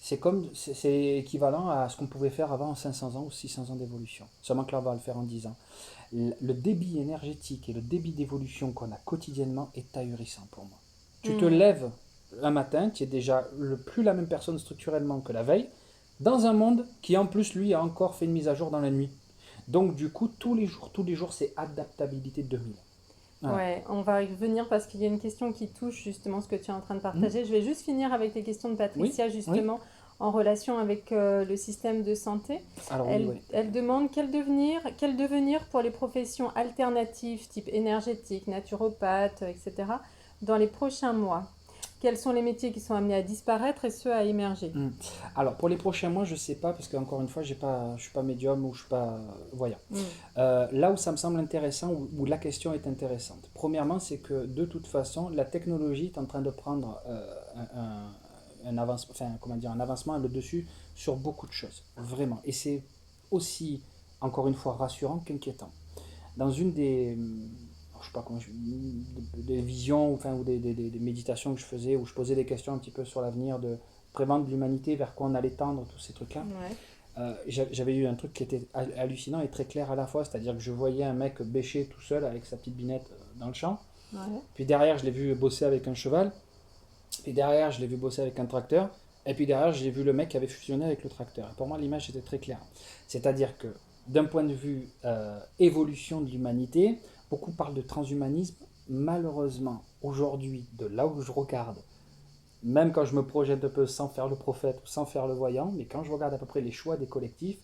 c'est équivalent à ce qu'on pouvait faire avant en 500 ans ou 600 ans d'évolution. Seulement que là, on va le faire en 10 ans. Le débit énergétique et le débit d'évolution qu'on a quotidiennement est ahurissant pour moi. Tu te Hmm. lèves un matin, tu es déjà plus la même personne structurellement que la veille, dans un monde qui en plus, lui, a encore fait une mise à jour dans la nuit. Donc du coup, tous les jours, c'est adaptabilité 2000. Voilà. Ouais, on va y revenir parce qu'il y a une question qui touche justement ce que tu es en train de Hmm. partager. Je vais juste finir avec les questions de Oui, Patricia oui. justement en relation avec le système de santé. Alors oui, Elle, oui. elle demande quel devenir pour les professions alternatives type énergétique, naturopathe, etc. dans les prochains mois. Quels sont les métiers qui sont amenés à disparaître et ceux à émerger? Hmm. Alors pour les prochains mois, je sais pas parce qu'encore une fois, je suis pas médium ou je suis pas voyant. Hmm. Là où ça me semble intéressant, où la question est intéressante. Premièrement, c'est que de toute façon, la technologie est en train de prendre enfin, comment dire, un avancement le dessus sur beaucoup de choses, vraiment. Et c'est aussi, encore une fois, rassurant qu'inquiétant. Dans une je sais pas comment, des visions enfin, ou des méditations que je faisais, où je posais des questions un petit peu sur l'avenir de prévendre l'humanité, vers quoi on allait tendre, tous ces trucs-là. Ouais. J'avais eu un truc qui était hallucinant et très clair à la fois, c'est-à-dire que je voyais un mec bêcher tout seul avec sa petite binette dans le champ, Ouais. puis derrière je l'ai vu bosser avec un cheval, puis derrière je l'ai vu bosser avec un tracteur, et puis derrière j'ai vu le mec qui avait fusionné avec le tracteur. Et pour moi l'image était très claire. C'est-à-dire que d'un point de vue évolution de l'humanité, beaucoup parlent de transhumanisme. Malheureusement, aujourd'hui, de là où je regarde, même quand je me projette un peu sans faire le prophète ou sans faire le voyant, mais quand je regarde à peu près les choix des collectifs,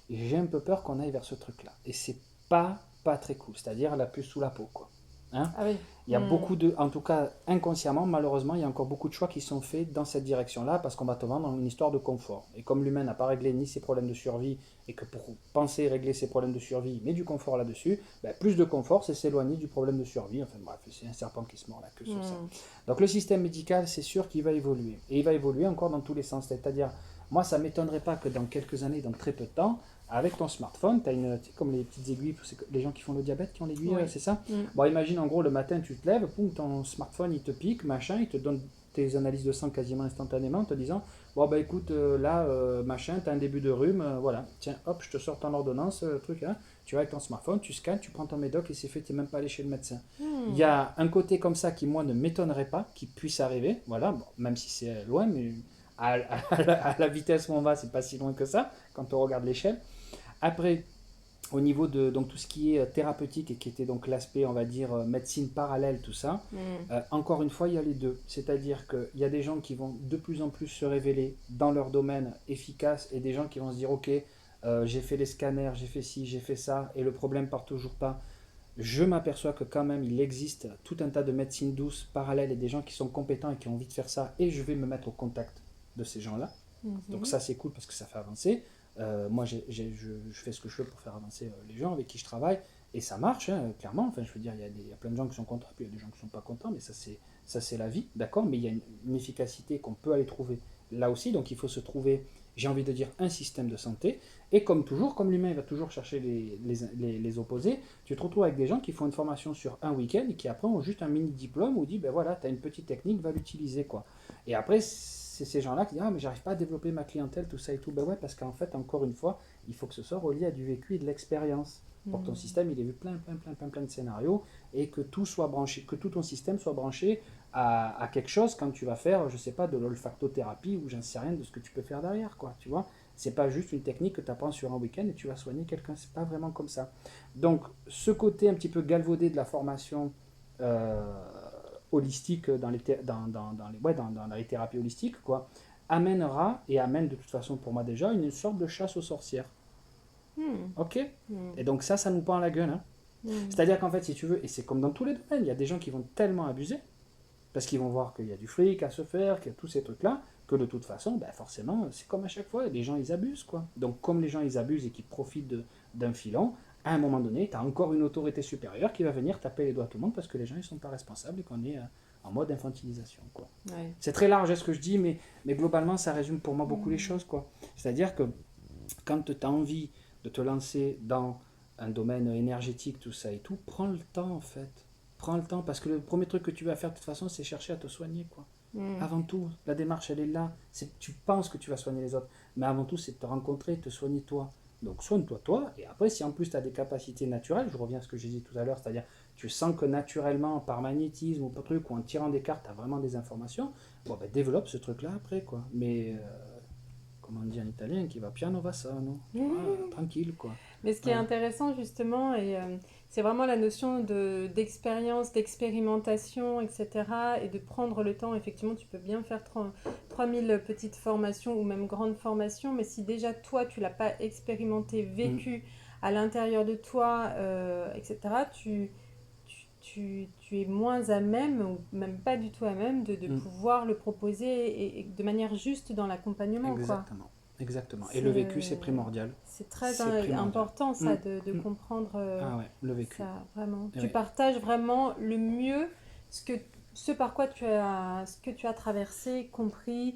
j'ai un peu peur qu'on aille vers ce truc-là. Et c'est pas très cool, c'est-à-dire la puce sous la peau, quoi. Hein. Ah oui. Il y a Hmm. beaucoup de, en tout cas inconsciemment, malheureusement, il y a encore beaucoup de choix qui sont faits dans cette direction-là parce qu'on va te vendre une histoire de confort. Et comme l'humain n'a pas réglé ni ses problèmes de survie et que pour penser régler ses problèmes de survie, il met du confort là-dessus, ben, plus de confort, c'est s'éloigner du problème de survie. Enfin bref, c'est un serpent qui se mord la queue sur ça. Hmm. Donc le système médical, c'est sûr qu'il va évoluer. Et il va évoluer encore dans tous les sens. C'est-à-dire, moi, ça ne m'étonnerait pas que dans quelques années, dans très peu de temps, avec ton smartphone, tu as une, comme les petites aiguilles, c'est les gens qui font le diabète qui ont l'aiguille, Oui. c'est ça. Hmm. Bon, imagine en gros le matin, tu te lèves, poum, ton smartphone il te pique, machin, il te donne tes analyses de sang quasiment instantanément en te disant bon, bah écoute, là, machin, tu as un début de rhume, voilà, tiens, hop, je te sors ton ordonnance, truc, hein. Tu vas avec ton smartphone, tu scannes, tu prends ton médoc et c'est fait, tu n'es même pas allé chez le médecin. Il Hmm. y a un côté comme ça qui, moi, ne m'étonnerait pas qu'il puisse arriver, voilà, bon, même si c'est loin, mais à la vitesse où on va, c'est pas si loin que ça, quand on regarde l'échelle. Après, au niveau de donc, tout ce qui est thérapeutique et qui était donc l'aspect, on va dire, médecine parallèle, tout ça, Hmm. encore une fois, il y a les deux. C'est-à-dire qu'il y a des gens qui vont de plus en plus se révéler dans leur domaine efficace et des gens qui vont se dire, ok, j'ai fait les scanners, j'ai fait ci, j'ai fait ça, et le problème part toujours pas. Je m'aperçois que quand même, il existe tout un tas de médecines douces parallèles et des gens qui sont compétents et qui ont envie de faire ça, et je vais me mettre au contact de ces gens-là. Donc Mhm. ça, c'est cool parce que ça fait avancer. Moi, je fais ce que je peux pour faire avancer les gens avec qui je travaille. Et ça marche, hein, clairement. Enfin, je veux dire, il y a plein de gens qui sont contents, puis il y a des gens qui ne sont pas contents, mais ça, c'est la vie, d'accord. Mais il y a une efficacité qu'on peut aller trouver là aussi. Donc il faut se trouver, j'ai envie de dire, un système de santé. Et comme toujours, comme l'humain va toujours chercher les opposés, tu te retrouves avec des gens qui font une formation sur un week-end et qui après ont juste un mini diplôme où dit, ben voilà, tu as une petite technique, va l'utiliser, quoi. Et après, c'est ces gens-là qui disent ah mais j'arrive pas à développer ma clientèle, tout ça et tout. Ben ouais, parce qu'en fait, encore une fois, il faut que ce soit relié à du vécu et de l'expérience. Pour que ton système, il ait vu plein de scénarios et que tout soit branché, que tout ton système soit branché à quelque chose quand tu vas faire, je sais pas, de l'olfactothérapie ou j'en sais rien de ce que tu peux faire derrière, quoi. Tu vois, c'est pas juste une technique que tu apprends sur un week-end et tu vas soigner quelqu'un. C'est pas vraiment comme ça. Donc, ce côté un petit peu galvaudé de la formation euh, holistiques dans les thérapies holistiques, quoi, amènera, et amène de toute façon pour moi déjà, une sorte de chasse aux sorcières. Hmm. Ok. Hmm. Et donc ça nous pend à la gueule. Hein. Hmm. C'est-à-dire qu'en fait, si tu veux, et c'est comme dans tous les domaines, il y a des gens qui vont tellement abuser, parce qu'ils vont voir qu'il y a du fric à se faire, qu'il y a tous ces trucs-là, que de toute façon, ben forcément, c'est comme à chaque fois, les gens, ils abusent, quoi. Donc, comme les gens, ils abusent et qu'ils profitent d'un filon, à un moment donné, tu as encore une autorité supérieure qui va venir taper les doigts à tout le monde parce que les gens, ils sont pas responsables et qu'on est en mode infantilisation, quoi. Ouais. C'est très large, ce que je dis, mais globalement, ça résume pour moi beaucoup les Hmm. choses, quoi. C'est-à-dire que quand tu as envie de te lancer dans un domaine énergétique, tout ça et tout, prends le temps, en fait. Prends le temps, parce que le premier truc que tu vas faire, de toute façon, c'est chercher à te soigner, quoi. Hmm. Avant tout, la démarche, elle est là. Tu penses que tu vas soigner les autres, mais avant tout, c'est de te rencontrer, de te soigner toi. Donc soigne-toi toi, et après, si en plus tu as des capacités naturelles, je reviens à ce que j'ai dit tout à l'heure, c'est-à-dire tu sens que naturellement, par magnétisme ou par truc, ou en tirant des cartes, tu as vraiment des informations, bon, ben, développe ce truc-là après, quoi. Mais, comme on dit en italien, qui va piano va sano, tu vois, tranquille, quoi. Mais ce qui est Voilà. intéressant justement, c'est vraiment la notion d'expérience, d'expérimentation, etc. Et de prendre le temps. Effectivement, tu peux bien faire 3000 petites formations ou même grandes formations, mais si déjà toi, tu l'as pas expérimenté, Mm, vécu à l'intérieur de toi, etc., tu es moins à même, ou même pas du tout à même, de mm. pouvoir le proposer et de manière juste dans l'accompagnement, quoi. Exactement. Exactement. Et le C'est vécu, c'est primordial. c'est très C'est primordial. important Mm, ça de mm. comprendre Ah ouais, le vécu. ça vraiment. Eh Tu ouais. partages vraiment le mieux ce que ce par quoi ce que tu as traversé, compris,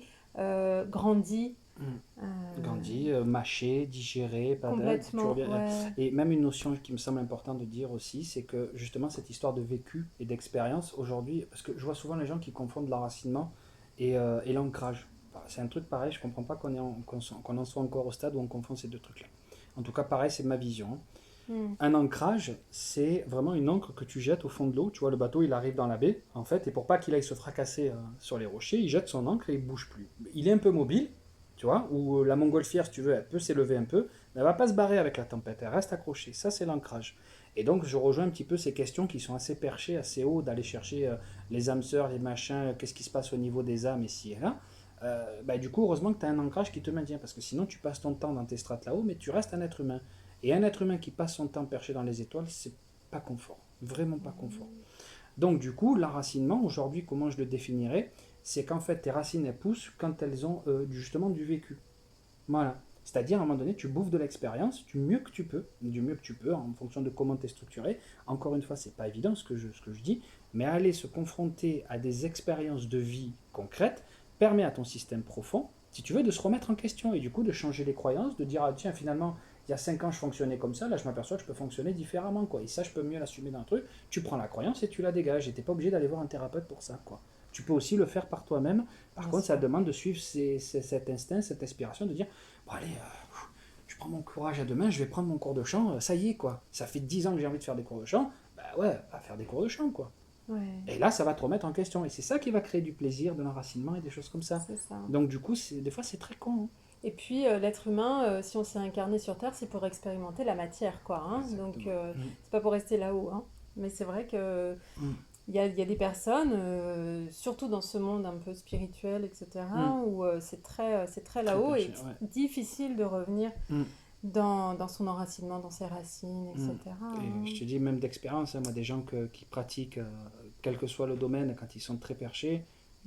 grandi Mm. euh, Gandhi, mâcher, digérer, tu complètement. reviens. Ouais. Et même une notion qui me semble importante de dire aussi, c'est que justement cette histoire de vécu et d'expérience aujourd'hui, parce que je vois souvent les gens qui confondent l'enracinement et l'ancrage. Enfin, c'est un truc pareil, je comprends pas qu'on en soit encore au stade où on confond ces deux trucs-là. En tout cas, pareil, c'est ma vision. Hein. Hmm. Un ancrage, c'est vraiment une ancre que tu jettes au fond de l'eau. Tu vois, le bateau, il arrive dans la baie, en fait, et pour pas qu'il aille se fracasser sur les rochers, il jette son ancre et il bouge plus. Il est un peu mobile, tu vois, ou la montgolfière, si tu veux, elle peut s'élever un peu, mais elle va pas se barrer avec la tempête, elle reste accrochée. Ça, c'est l'ancrage. Et donc, je rejoins un petit peu ces questions qui sont assez perchées, assez haut, d'aller chercher les âmes sœurs, les machins, qu'est-ce qui se passe au niveau des âmes ici et là. Bah, du coup, heureusement que tu as un ancrage qui te maintient, parce que sinon, tu passes ton temps dans tes strates là-haut, mais tu restes un être humain. Et un être humain qui passe son temps perché dans les étoiles, c'est pas confort. Vraiment pas confort. Donc, du coup, l'enracinement, aujourd'hui, comment je le définirais, c'est qu'en fait, tes racines, elles poussent quand elles ont justement du vécu. Voilà. C'est-à-dire, à un moment donné, tu bouffes de l'expérience du mieux que tu peux, en fonction de comment tu es structuré. Encore une fois, c'est pas évident ce que je dis, mais aller se confronter à des expériences de vie concrètes permet à ton système profond, si tu veux, de se remettre en question et du coup de changer les croyances, de dire, ah, tiens, finalement, il y a 5 ans, je fonctionnais comme ça, là, je m'aperçois que je peux fonctionner différemment, quoi. Et ça, je peux mieux l'assumer dans le truc. Tu prends la croyance et tu la dégages. Et tu n'es pas obligé d'aller voir un thérapeute pour ça, quoi. Tu peux aussi le faire par toi-même. Par Bien contre, ça sûr. demande de suivre cet instinct, cette inspiration, de dire, bon, allez, je prends mon courage à deux mains, je vais prendre mon cours de chant, ça y est, quoi. Ça fait 10 ans que j'ai envie de faire des cours de chant, bah ouais, va faire des cours de chant, quoi. Ouais, Et là, ça va te remettre en question. Et c'est ça qui va créer du plaisir, de l'enracinement et des choses comme ça. c'est ça. Donc, du coup, des fois, c'est très con. Et puis l'être humain, si on s'est incarné sur Terre, c'est pour expérimenter la matière, quoi. Hein. Hein. Donc Exactement. c'est pas pour rester là-haut. Hein. Mais c'est vrai que Mm. il y a des personnes, surtout dans ce monde un peu spirituel, Mm. etc., où c'est très Très là-haut et perché, ouais. difficile de revenir Mm. dans son enracinement, dans ses racines, Mm. etc. Et Hein. je te dis même d'expérience, hein, moi des gens qui pratiquent, quel que soit le domaine, quand ils sont très perchés,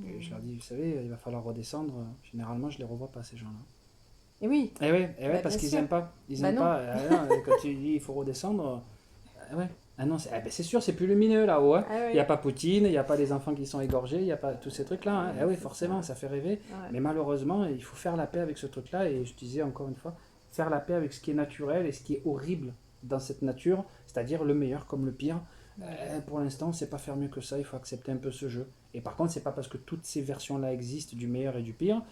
et je leur Mm. dis, vous savez, il va falloir redescendre. Généralement, je les revois pas, ces gens-là. Et oui, Eh ouais, bah, parce bien qu'ils sûr. aiment pas. Ils Bah aiment non. pas. Non, quand tu dis il faut redescendre, ouais. Ah non, ben c'est sûr, c'est plus lumineux là-haut. Hein. Ah Il n'y a oui, pas Poutine, il n'y a pas les enfants qui sont égorgés, il n'y a pas tous ces trucs-là. Hein. Eh oui, c'est ça. forcément, ça fait rêver. Ouais. Mais malheureusement, il faut faire la paix avec ce truc-là. Et je disais encore une fois, faire la paix avec ce qui est naturel et ce qui est horrible dans cette nature, c'est-à-dire le meilleur comme le pire. Ouais. Pour l'instant, on ne sait pas faire mieux que ça, il faut accepter un peu ce jeu. Et par contre, c'est pas parce que toutes ces versions-là existent, du meilleur et du pire,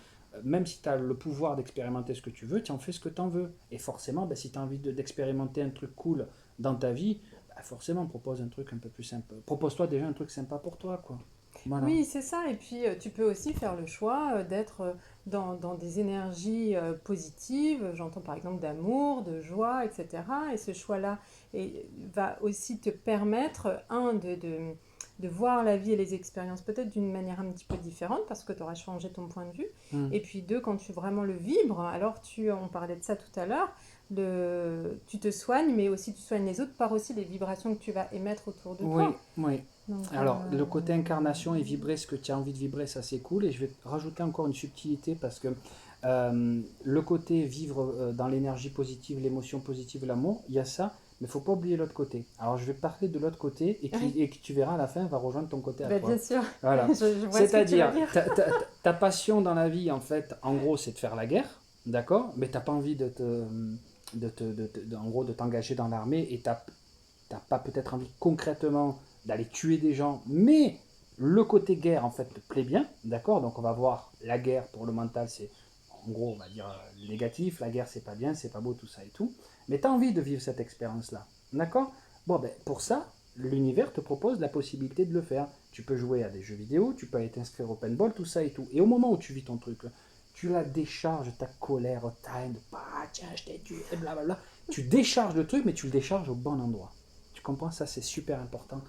même si tu as le pouvoir d'expérimenter ce que tu veux, tu en fais ce que tu en veux. Et forcément, ben, si tu as envie d'expérimenter un truc cool dans ta vie, ben, forcément, propose un truc un peu plus sympa. Propose-toi déjà un truc sympa pour toi, quoi. Voilà. Oui, c'est ça. Et puis, tu peux aussi faire le choix d'être dans des énergies positives. J'entends par exemple d'amour, de joie, etc. Et ce choix-là va aussi te permettre, de voir la vie et les expériences peut-être d'une manière un petit peu différente parce que tu auras changé ton point de vue. Et puis deux, quand tu vraiment le vibres, alors on parlait de ça tout à l'heure, tu te soignes, mais aussi tu soignes les autres par aussi les vibrations que tu vas émettre autour de Oui, toi. oui. Donc, Alors, le côté incarnation et vibrer ce que tu as envie de vibrer, ça c'est cool. Et je vais rajouter encore une subtilité parce que le côté vivre dans l'énergie positive, l'émotion positive, l'amour, il y a ça, mais il ne faut pas oublier l'autre côté. Alors, je vais parler de l'autre côté oui. et que tu verras à la fin va rejoindre ton côté à Ben, toi. bien sûr, Voilà. je vois ce que tu veux dire. Ta passion dans la vie, en fait, en gros, c'est de faire la guerre, d'accord? Mais tu n'as pas envie en gros, de t'engager dans l'armée et tu n'as pas peut-être envie concrètement d'aller tuer des gens, mais le côté guerre en fait te plaît bien, d'accord? Donc on va voir la guerre pour le mental, c'est en gros on va dire négatif, la guerre c'est pas bien, c'est pas beau, tout ça et tout, mais tu as envie de vivre cette expérience-là, d'accord? Bon ben pour ça, l'univers te propose la possibilité de le faire. Tu peux jouer à des jeux vidéo, tu peux aller t'inscrire au paintball, tout ça et tout. Et au moment où tu vis ton truc, tu la décharges, ta colère, ta haine, tiens, je t'ai tué, blablabla. Tu décharges le truc, mais tu le décharges au bon endroit. Tu comprends? Ça, c'est super important.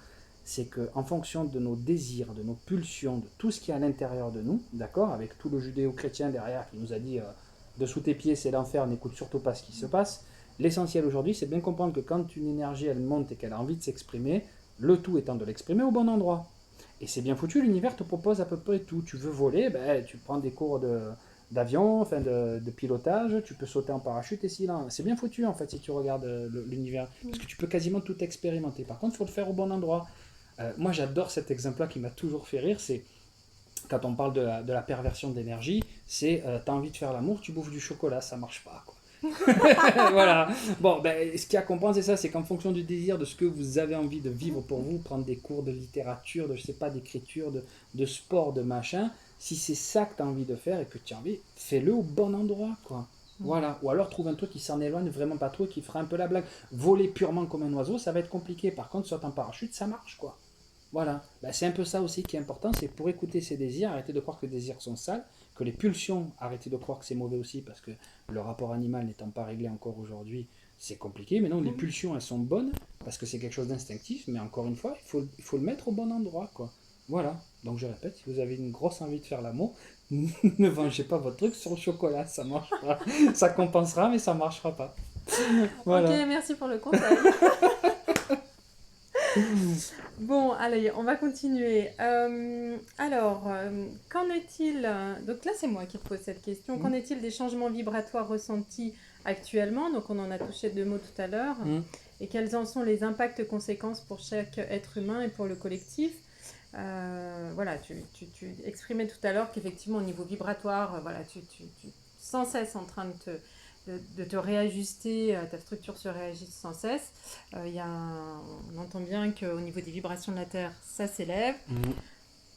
C'est qu'en fonction de nos désirs, de nos pulsions, de tout ce qui est à l'intérieur de nous, d'accord, avec tout le judéo-chrétien derrière qui nous a dit dessous tes pieds c'est l'enfer, n'écoute surtout pas ce qui se passe. L'essentiel aujourd'hui, c'est bien comprendre que quand une énergie elle monte et qu'elle a envie de s'exprimer, le tout étant de l'exprimer au bon endroit. Et c'est bien foutu, l'univers te propose à peu près tout. Tu veux voler, ben, tu prends des cours d'avion, enfin de pilotage, tu peux sauter en parachute et si là, c'est bien foutu en fait si tu regardes l'univers, parce que tu peux quasiment tout expérimenter. Par contre, il faut le faire au bon endroit. Moi, j'adore cet exemple-là qui m'a toujours fait rire, c'est quand on parle de la perversion d'énergie, c'est t'as envie de faire l'amour, tu bouffes du chocolat, ça marche pas quoi. Voilà. Bon, ben, ce qu'il y a à comprendre, c'est ça, c'est qu'en fonction du désir, de ce que vous avez envie de vivre pour vous, prendre des cours de littérature, de je sais pas, d'écriture, de sport, de machin, si c'est ça que tu as envie de faire et que tu as envie, fais-le au bon endroit, quoi. Voilà. Ou alors trouve un truc qui s'en éloigne vraiment pas trop, qui fera un peu la blague. Voler purement comme un oiseau, ça va être compliqué. Par contre, sauter en parachute, ça marche, quoi. Voilà. Ben, c'est un peu ça aussi qui est important, c'est pour écouter ses désirs, arrêter de croire que les désirs sont sales, que les pulsions, arrêtez de croire que c'est mauvais aussi, parce que le rapport animal n'étant pas réglé encore aujourd'hui, c'est compliqué. Mais non, les pulsions, elles sont bonnes, parce que c'est quelque chose d'instinctif, mais encore une fois, il faut le mettre au bon endroit, quoi. Voilà. Donc je répète, si vous avez une grosse envie de faire l'amour, ne vengez pas votre truc sur le chocolat, ça marche pas. Ça compensera, mais ça marchera pas. Voilà. Ok, merci pour le conseil. Bon, allez, on va continuer. Qu'en est-il donc là, c'est moi qui te pose cette question. Qu'en est-il des changements vibratoires ressentis actuellement? Donc, on en a touché deux mots tout à l'heure. Et quels en sont les impacts, conséquences pour chaque être humain et pour le collectif? Voilà, tu exprimais tout à l'heure qu'effectivement, au niveau vibratoire, voilà, tu sans cesse en train de te réajuster, ta structure se réajuste sans cesse. On entend bien qu'au niveau des vibrations de la Terre, ça s'élève.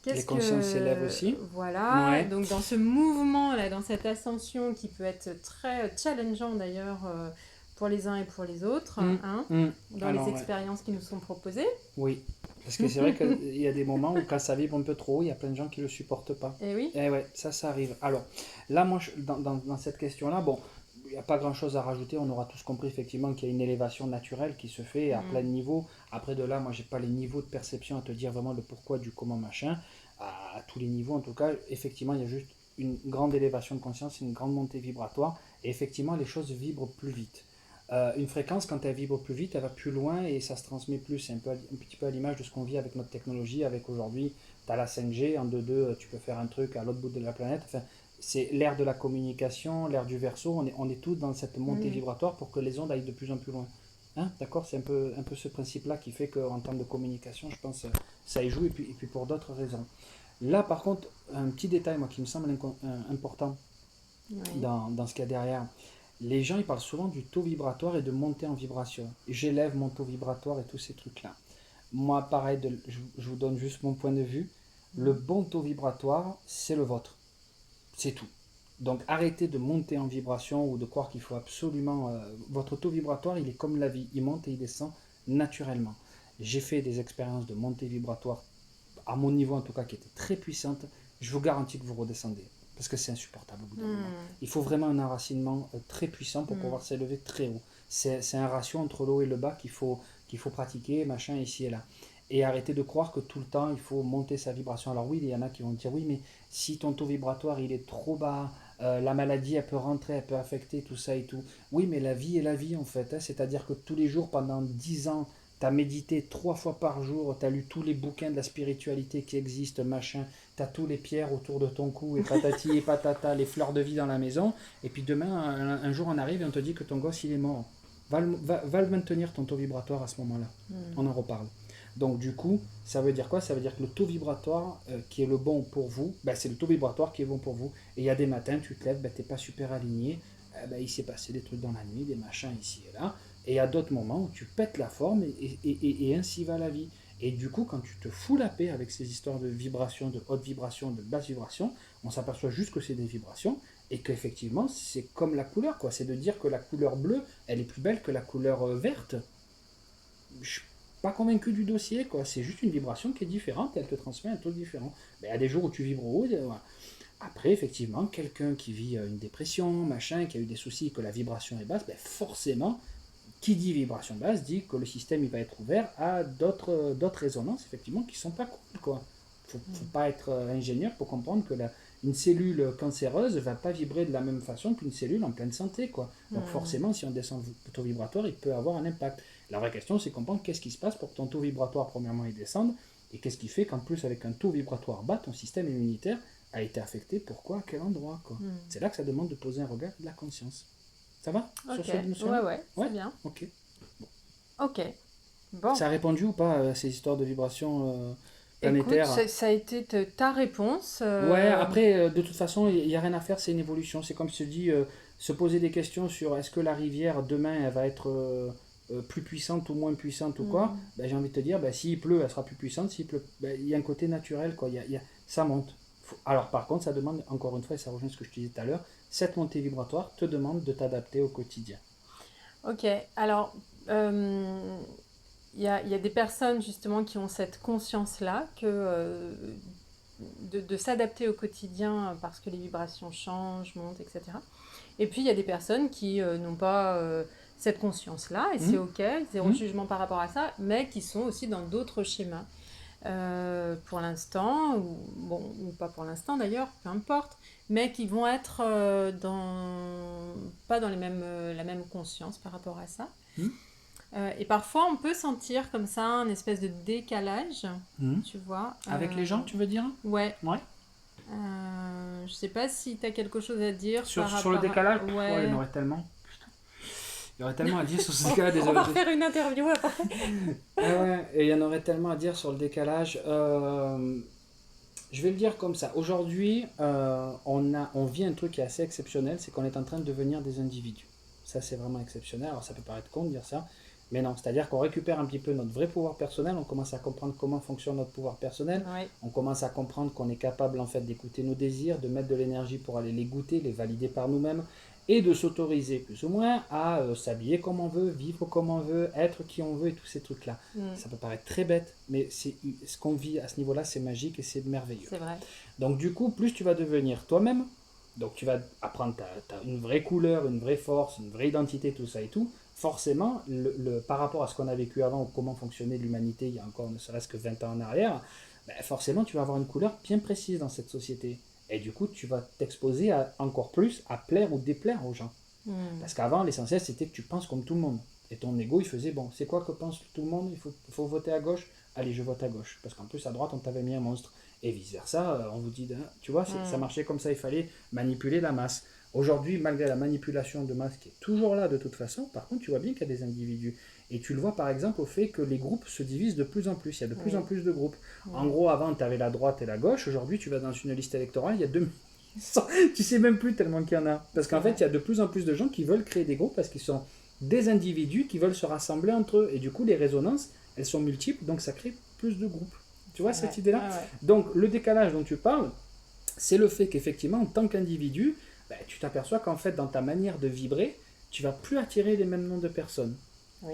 Les consciences s'élèvent aussi. Voilà, Ouais. donc dans ce mouvement-là, dans cette ascension qui peut être très challengeant d'ailleurs pour les uns et pour les autres, dans Alors, les expériences qui nous sont proposées. Oui, parce que c'est vrai qu'il y a des moments où quand ça vibre un peu trop, il y a plein de gens qui ne le supportent pas. Et oui. Et ouais, ça arrive. Alors, là, moi, dans cette question-là, bon, il n'y a pas grand-chose à rajouter. On aura tous compris effectivement qu'il y a une élévation naturelle qui se fait à plein de niveaux. Après de là, moi, j'ai pas les niveaux de perception à te dire vraiment le pourquoi, du comment, machin. À tous les niveaux, en tout cas, effectivement, il y a juste une grande élévation de conscience, une grande montée vibratoire. Et effectivement, les choses vibrent plus vite. Une fréquence, quand elle vibre plus vite, elle va plus loin et ça se transmet plus. C'est un petit peu à l'image de ce qu'on vit avec notre technologie. Avec aujourd'hui, tu as la 5G, en 2.2, tu peux faire un truc à l'autre bout de la planète. Enfin, c'est l'ère de la communication, l'ère du verso. On est tous dans cette montée vibratoire pour que les ondes aillent de plus en plus loin. Hein, d'accord? C'est un peu ce principe-là qui fait qu'en termes de communication, je pense ça y joue et puis pour d'autres raisons. Là, par contre, un petit détail moi, qui me semble important dans ce qu'il y a derrière. Les gens, ils parlent souvent du taux vibratoire et de monter en vibration. J'élève mon taux vibratoire et tous ces trucs-là. Moi, pareil, je vous donne juste mon point de vue. Le bon taux vibratoire, c'est le vôtre. C'est tout. Donc, arrêtez de monter en vibration ou de croire qu'il faut absolument... votre taux vibratoire, il est comme la vie. Il monte et il descend naturellement. J'ai fait des expériences de montée vibratoire, à mon niveau en tout cas, qui étaient très puissantes. Je vous garantis que vous redescendez. Parce que c'est insupportable au bout d'un moment. Il faut vraiment un enracinement très puissant pour pouvoir s'élever très haut. C'est un ratio entre l'eau et le bas qu'il faut pratiquer, machin, ici et là. et arrêter de croire que tout le temps il faut monter sa vibration. Alors oui, il y en a qui vont dire oui, mais si ton taux vibratoire il est trop bas, la maladie elle peut rentrer, elle peut affecter tout ça et tout. Oui, mais la vie est la vie en fait, hein. C'est-à-dire que tous les jours pendant 10 ans, tu as médité 3 fois par jour, tu as lu tous les bouquins de la spiritualité qui existent, machin, tu as tous les pierres autour de ton cou et patati et patata, les fleurs de vie dans la maison, et puis demain, un jour on arrive et on te dit que ton gosse il est mort. Va le maintenir ton taux vibratoire à ce moment-là. On en reparle. Donc du coup, ça veut dire quoi? Ça veut dire que le taux vibratoire qui est le bon pour vous, ben, c'est le taux vibratoire qui est bon pour vous. Et il y a des matins, tu te lèves, ben, tu n'es pas super aligné, ben, il s'est passé des trucs dans la nuit, des machins ici et là. Et il y a d'autres moments où tu pètes la forme et ainsi va la vie. Et du coup, quand tu te fous la paix avec ces histoires de vibrations, de haute vibration, de basse vibration, on s'aperçoit juste que c'est des vibrations et qu'effectivement, c'est comme la couleur, quoi. C'est de dire que la couleur bleue, elle est plus belle que la couleur verte. Je suis pas convaincu du dossier, quoi. C'est juste une vibration qui est différente, elle te transmet un truc différent. Mais il y a des jours où tu vibres haut. Voilà. Après, effectivement, quelqu'un qui vit une dépression, machin, qui a eu des soucis, que la vibration est basse, ben forcément, qui dit vibration basse dit que le système il va être ouvert à d'autres résonances, effectivement, qui sont pas cool, quoi. Faut pas être ingénieur pour comprendre que une cellule cancéreuse va pas vibrer de la même façon qu'une cellule en pleine santé, quoi. Donc forcément, si on descend le taux vibratoire, il peut avoir un impact. La vraie question, c'est comprendre qu'est-ce qui se passe pour que ton taux vibratoire, premièrement, il descende, et qu'est-ce qui fait qu'en plus, avec un taux vibratoire bas, ton système immunitaire a été affecté, pourquoi, à quel endroit, quoi. C'est là que ça demande de poser un regard de la conscience. Ça va? Ok, sur cette notion? ouais, c'est bien. Ok. Ok, bon. Ça a répondu ou pas à ces histoires de vibrations Écoute, planétaires? ça a été ta réponse. Ouais, après, de toute façon, il n'y a rien à faire, c'est une évolution. C'est comme se dit, se poser des questions sur est-ce que la rivière, demain, elle va être plus puissante ou moins puissante ou quoi, ben, j'ai envie de te dire, ben, s'il pleut, elle sera plus puissante. S'il pleut, ben, il y a un côté naturel, quoi. Ça monte. Alors, par contre, ça demande, encore une fois, et ça rejoint ce que je te disais tout à l'heure, cette montée vibratoire te demande de t'adapter au quotidien. Ok, alors, il y a des personnes justement qui ont cette conscience-là que de s'adapter au quotidien parce que les vibrations changent, montent, etc. Et puis il y a des personnes qui n'ont pas cette conscience-là, et c'est ok, zéro jugement par rapport à ça, mais qui sont aussi dans d'autres schémas. Pour l'instant, ou pas pour l'instant d'ailleurs, peu importe, mais qui vont être pas dans la même conscience par rapport à ça. Et parfois, on peut sentir comme ça un espèce de décalage, tu vois. Avec les gens, tu veux dire? Ouais. Ouais. Je sais pas si tu as quelque chose à dire sur le décalage. Ouais. Il y en aurait tellement. Il y aurait tellement à dire sur ce décalage. On va refaire une interview après. Ouais, et il y en aurait tellement à dire sur le décalage. Je vais le dire comme ça. Aujourd'hui, on vit un truc qui est assez exceptionnel, c'est qu'on est en train de devenir des individus. Ça, c'est vraiment exceptionnel. Alors, ça peut paraître con de dire ça, mais non. C'est-à-dire qu'on récupère un petit peu notre vrai pouvoir personnel, on commence à comprendre comment fonctionne notre pouvoir personnel, on commence à comprendre qu'on est capable, en fait, d'écouter nos désirs, de mettre de l'énergie pour aller les goûter, les valider par nous-mêmes, et de s'autoriser plus ou moins à s'habiller comme on veut, vivre comme on veut, être qui on veut et tous ces trucs-là. Ça peut paraître très bête, mais ce qu'on vit à ce niveau-là, c'est magique et c'est merveilleux. C'est vrai. Donc du coup, plus tu vas devenir toi-même, donc tu vas apprendre une vraie couleur, une vraie force, une vraie identité, tout ça et tout, forcément, par rapport à ce qu'on a vécu avant ou comment fonctionnait l'humanité il y a encore ne serait-ce que 20 ans en arrière, ben forcément tu vas avoir une couleur bien précise dans cette société. Et du coup, tu vas t'exposer encore plus à plaire ou déplaire aux gens. Parce qu'avant, l'essentiel, c'était que tu penses comme tout le monde. Et ton ego, il faisait, bon, c'est quoi que pense tout le monde? Il faut voter à gauche. Allez, je vote à gauche. Parce qu'en plus, à droite, on t'avait mis un monstre. Et vice-versa, on vous dit, tu vois, ça marchait comme ça, il fallait manipuler la masse. Aujourd'hui, malgré la manipulation de masse qui est toujours là de toute façon, par contre, tu vois bien qu'il y a des individus. Et tu le vois par exemple au fait que les groupes se divisent de plus en plus. Il y a de plus en plus de groupes. En gros, avant, tu avais la droite et la gauche. Aujourd'hui, tu vas dans une liste électorale, il y a 2 tu sais même plus tellement qu'il y en a. Parce qu'en fait, il y a de plus en plus de gens qui veulent créer des groupes parce qu'ils sont des individus qui veulent se rassembler entre eux. Et du coup, les résonances, elles sont multiples, donc ça crée plus de groupes. Tu vois cette idée-là? Donc, le décalage dont tu parles, c'est le fait qu'effectivement, en tant qu'individu, ben, tu t'aperçois qu'en fait, dans ta manière de vibrer, tu vas plus attirer les mêmes noms de personnes.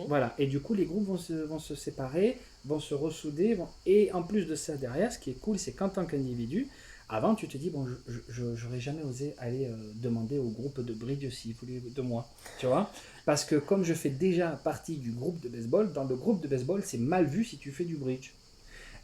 Voilà, et du coup les groupes vont se séparer, vont se ressouder, et en plus de ça derrière, ce qui est cool, c'est qu'en tant qu'individu, avant tu te dis, bon, je n'aurais jamais osé aller demander au groupe de bridge s'il voulait de moi, tu vois, parce que comme je fais déjà partie du groupe de baseball, dans le groupe de baseball, c'est mal vu si tu fais du bridge.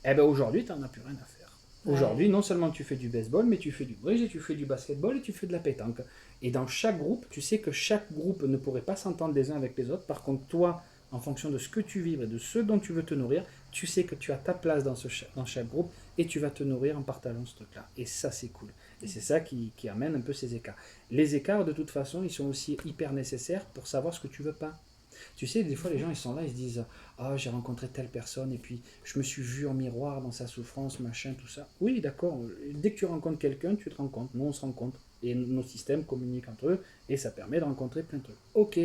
Eh ben aujourd'hui, tu n'en as plus rien à faire. Aujourd'hui, non seulement tu fais du baseball, mais tu fais du bridge, et tu fais du basketball, et tu fais de la pétanque. Et dans chaque groupe, tu sais que chaque groupe ne pourrait pas s'entendre les uns avec les autres. Par contre, toi, en fonction de ce que tu vibres et de ce dont tu veux te nourrir, tu sais que tu as ta place dans chaque groupe et tu vas te nourrir en partageant ce truc-là. Et ça, c'est cool. Et c'est ça qui amène un peu ces écarts. Les écarts, de toute façon, ils sont aussi hyper nécessaires pour savoir ce que tu veux pas. Tu sais, des fois, les gens, ils sont là, ils se disent « Ah, j'ai rencontré telle personne et puis je me suis vu en miroir dans sa souffrance, machin, tout ça. » Oui, d'accord. Dès que tu rencontres quelqu'un, tu te rends compte. Nous, on se rencontre. Et nos systèmes communiquent entre eux et ça permet de rencontrer plein de trucs. Ok.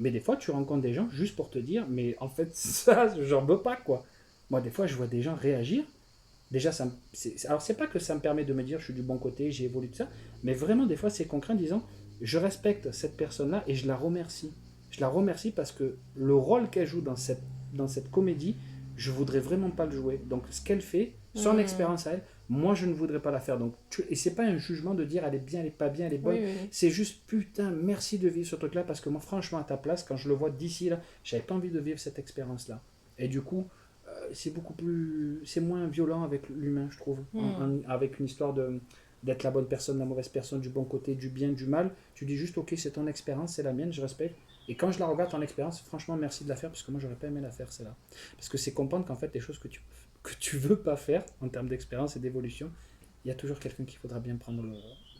Mais des fois, tu rencontres des gens juste pour te dire « Mais en fait, ça, j'en veux pas, quoi. » Moi, des fois, je vois des gens réagir. Déjà, alors c'est pas que ça me permet de me dire « Je suis du bon côté, j'ai évolué, tout ça. » Mais vraiment, des fois, c'est concret en disant « Je respecte cette personne-là et je la remercie. » Je la remercie parce que le rôle qu'elle joue dans cette comédie, je voudrais vraiment pas le jouer. Donc ce qu'elle fait, son expérience à elle, moi je ne voudrais pas la faire. Donc, et c'est pas un jugement de dire elle est bien, elle est pas bien, elle est bonne. Oui. C'est juste putain, merci de vivre ce truc-là parce que moi franchement à ta place, quand je le vois d'ici là, j'avais pas envie de vivre cette expérience-là. Et du coup, c'est moins violent avec l'humain, je trouve, avec une histoire d'être la bonne personne, la mauvaise personne, du bon côté, du bien, du mal. Tu dis juste ok, c'est ton expérience, c'est la mienne, je respecte. Et quand je la regarde en expérience, franchement, merci de la faire, parce que moi, j'aurais pas aimé la faire, celle-là. Parce que c'est comprendre qu'en fait, les choses que tu veux pas faire, en termes d'expérience et d'évolution, il y a toujours quelqu'un qui faudra bien prendre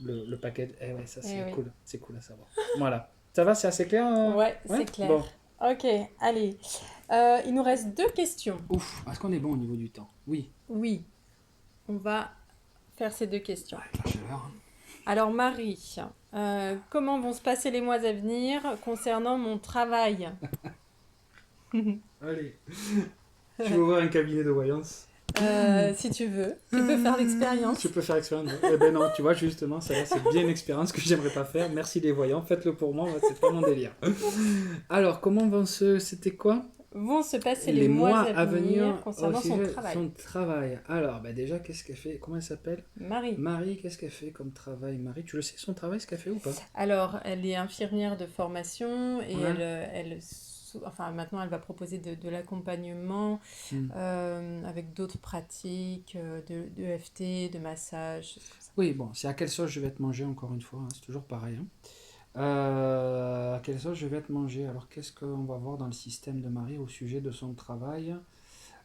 le paquet. Eh ouais, ça, c'est cool. C'est cool à savoir. Voilà. Ça va, c'est assez clair Ouais, c'est clair. Bon. Ok, allez. Il nous reste 2 questions. Ouf, est-ce qu'on est bon au niveau du temps? Oui. Oui. On va faire ces 2 questions. Avec la chaleur. Alors Marie, comment vont se passer les mois à venir concernant mon travail? Allez. Je vais ouvrir un cabinet de voyance. Si tu veux. Tu peux faire l'expérience. Je peux faire l'expérience. Eh ben non, tu vois, justement, ça c'est bien une expérience que j'aimerais pas faire. Merci les voyants, faites-le pour moi, c'est pas mon délire. Alors, comment c'était quoi? Vont se passer les mois à venir concernant son travail. Son travail. Alors, déjà, qu'est-ce qu'elle fait? Comment elle s'appelle? Marie. Marie, qu'est-ce qu'elle fait comme travail? Marie, tu le sais, son travail, ce qu'elle fait ou pas? Alors, elle est infirmière de formation et enfin, maintenant, elle va proposer de l'accompagnement avec d'autres pratiques, de EFT, de massage. Oui, bon, c'est à quelle sauce je vais te manger, encore une fois, c'est toujours pareil. À quelle sauce je vais te manger? Alors, qu'est-ce qu'on va voir dans le système de Marie au sujet de son travail?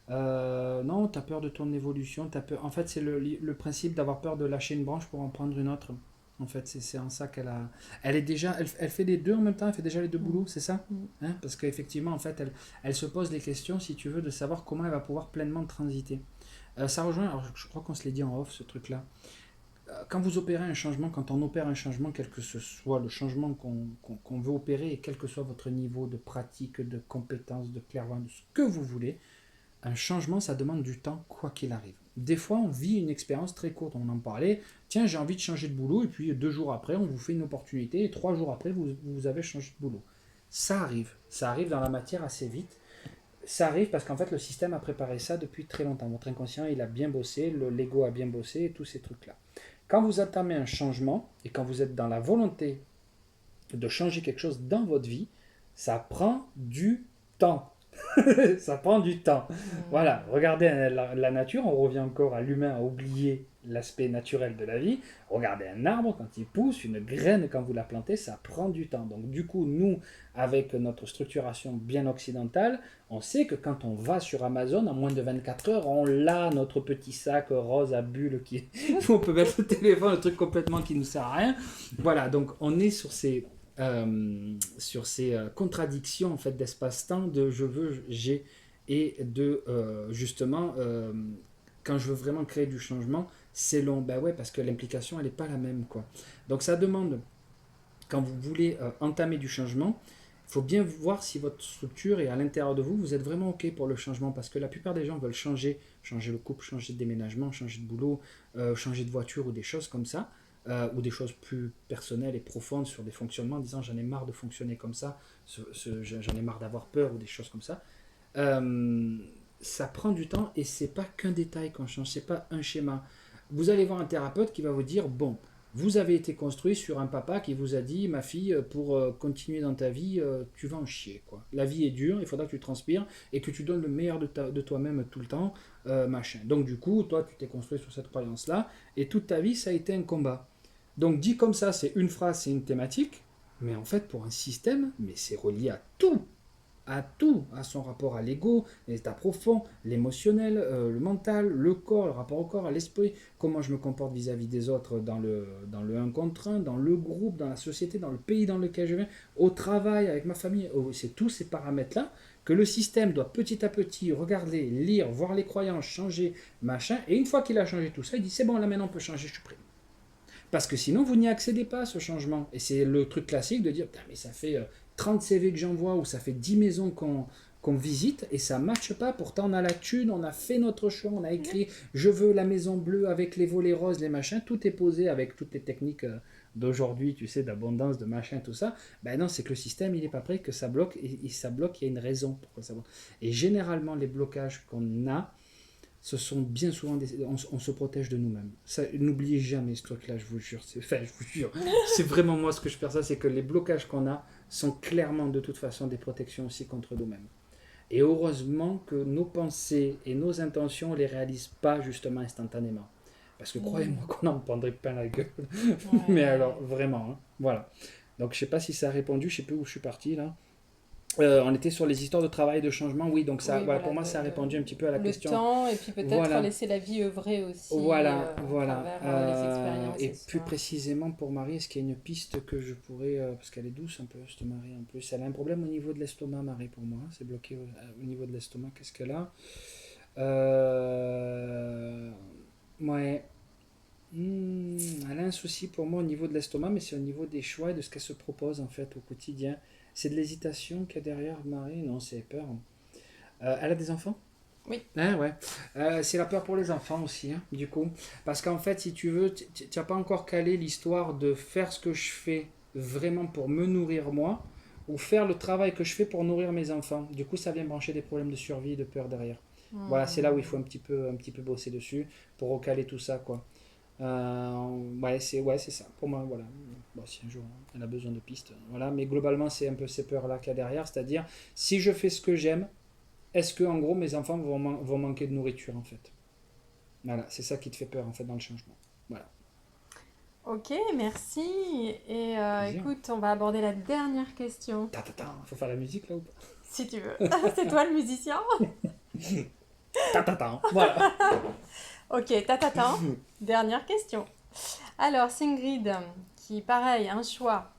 Non, tu as peur de ton évolution. En fait, c'est le principe d'avoir peur de lâcher une branche pour en prendre une autre. En fait, c'est en ça qu'elle a... Elle fait les deux en même temps, elle fait déjà les deux boulots, c'est ça? Hein? Parce qu'effectivement, en fait, elle se pose les questions, si tu veux, de savoir comment elle va pouvoir pleinement transiter. Ça rejoint, alors je crois qu'on se l'est dit en off, ce truc-là. Quand vous opérez un changement, quand on opère un changement, quel que ce soit le changement qu'on veut opérer, et quel que soit votre niveau de pratique, de compétence, de clairvoyance, ce que vous voulez, un changement, ça demande du temps, quoi qu'il arrive. Des fois, on vit une expérience très courte. On en parlait. Tiens, j'ai envie de changer de boulot. Et puis, 2 jours après, on vous fait une opportunité. Et 3 jours après, vous avez changé de boulot. Ça arrive. Ça arrive dans la matière assez vite. Ça arrive parce qu'en fait, le système a préparé ça depuis très longtemps. Votre inconscient, il a bien bossé. L'ego a bien bossé. Et tous ces trucs-là. Quand vous entamez un changement et quand vous êtes dans la volonté de changer quelque chose dans votre vie, ça prend du temps. Ça prend du temps. Voilà, regardez la nature, on revient encore à l'humain, à oublier l'aspect naturel de la vie. Regardez un arbre, quand il pousse, une graine, quand vous la plantez, ça prend du temps. Donc du coup, nous, avec notre structuration bien occidentale, on sait que quand on va sur Amazon, en moins de 24 heures, on a notre petit sac rose à bulles où on peut mettre le téléphone, le truc complètement qui ne nous sert à rien. Voilà, donc on est sur ces contradictions en fait, d'espace-temps, de je veux, j'ai, et de justement, quand je veux vraiment créer du changement, c'est long. Ben ouais, parce que l'implication, elle n'est pas la même, quoi. Donc ça demande, quand vous voulez entamer du changement, il faut bien voir si votre structure est à l'intérieur de vous, vous êtes vraiment OK pour le changement, parce que la plupart des gens veulent changer le couple, changer de déménagement, changer de boulot, changer de voiture ou des choses comme ça. Ou des choses plus personnelles et profondes sur des fonctionnements, en disant j'en ai marre de fonctionner comme ça, j'en ai marre d'avoir peur ou des choses comme ça. Ça prend du temps et c'est pas qu'un détail qu'on change, c'est pas un schéma. Vous allez voir un thérapeute qui va vous dire bon, Vous avez été construit sur un papa qui vous a dit, ma fille, pour continuer dans ta vie, tu vas en chier, quoi. La vie est dure, il faudra que tu transpires et que tu donnes le meilleur de toi-même tout le temps, machin. Donc du coup, toi, tu t'es construit sur cette croyance-là, et toute ta vie, ça a été un combat. Donc dit comme ça, c'est une phrase, c'est une thématique, mais en fait, pour un système, mais c'est relié à tout, à son rapport à l'ego, l'état profond, l'émotionnel, le mental, le corps, le rapport au corps, à l'esprit, comment je me comporte vis-à-vis des autres dans le un contre un, dans le groupe, dans la société, dans le pays dans lequel je viens, au travail, avec ma famille. C'est tous ces paramètres-là que le système doit petit à petit regarder, lire, voir les croyances, changer, machin, et une fois qu'il a changé tout ça, il dit c'est bon, là maintenant on peut changer, je suis prêt. Parce que sinon, vous n'y accédez pas à ce changement. Et c'est le truc classique de dire, mais ça fait 30 CV que j'envoie ou ça fait 10 maisons qu'on visite et ça ne matche pas. Pourtant, on a la thune, on a fait notre choix, on a écrit je veux la maison bleue avec les volets roses, les machins. Tout est posé avec toutes les techniques d'aujourd'hui, tu sais, d'abondance, de machin, tout ça. Ben non, c'est que le système, il n'est pas prêt, que ça bloque. Et ça bloque, il y a une raison pourquoi ça bloque. Et généralement, les blocages qu'on a, ce sont bien souvent on se protège de nous-mêmes. N'oubliez jamais ce truc-là, je vous jure. C'est vraiment moi ce que je perçois, c'est que les blocages qu'on a sont clairement de toute façon des protections aussi contre nous-mêmes. Et heureusement que nos pensées et nos intentions ne les réalisent pas justement instantanément. Parce que croyez-moi qu'on en prendrait plein la gueule. Mais alors, vraiment, hein, voilà. Donc je ne sais pas si ça a répondu, je ne sais plus où je suis parti là. On était sur les histoires de travail, de changement, oui, donc ça, pour moi, ça a répondu un petit peu à la question. Le temps, et puis peut-être laisser la vie œuvrer aussi. Voilà. À travers les expériences. Et plus précisément pour Marie, est-ce qu'il y a une piste que je pourrais, parce qu'elle est douce un peu, cette Marie en plus, elle a un problème au niveau de l'estomac, Marie, pour moi, c'est bloqué au niveau de l'estomac, qu'est-ce qu'elle a Ouais. Elle a un souci pour moi au niveau de l'estomac, mais c'est au niveau des choix et de ce qu'elle se propose en fait au quotidien. C'est de l'hésitation qu'il y a derrière Marie. Non, c'est peur. Elle a des enfants? Oui. Ah, ouais. C'est la peur pour les enfants aussi, hein, du coup. Parce qu'en fait, si tu veux, tu n'as pas encore calé l'histoire de faire ce que je fais vraiment pour me nourrir moi, ou faire le travail que je fais pour nourrir mes enfants. Du coup, ça vient brancher des problèmes de survie et de peur derrière. Voilà, c'est là où il faut un petit peu bosser dessus pour recaler tout ça, quoi. C'est ça. Pour moi, voilà. Bon, si un jour elle a besoin de pistes, voilà. Mais globalement, c'est un peu ces peurs-là qu'il y a derrière. C'est-à-dire, si je fais ce que j'aime, est-ce que en gros mes enfants vont manquer de nourriture en fait? Voilà, c'est ça qui te fait peur en fait dans le changement. Voilà. Ok, merci. Et écoute, on va aborder la dernière question. Faut faire la musique là ou pas? Si tu veux. C'est toi le musicien. Voilà. Ok, dernière question. Alors, Singrid, qui pareil, un choix.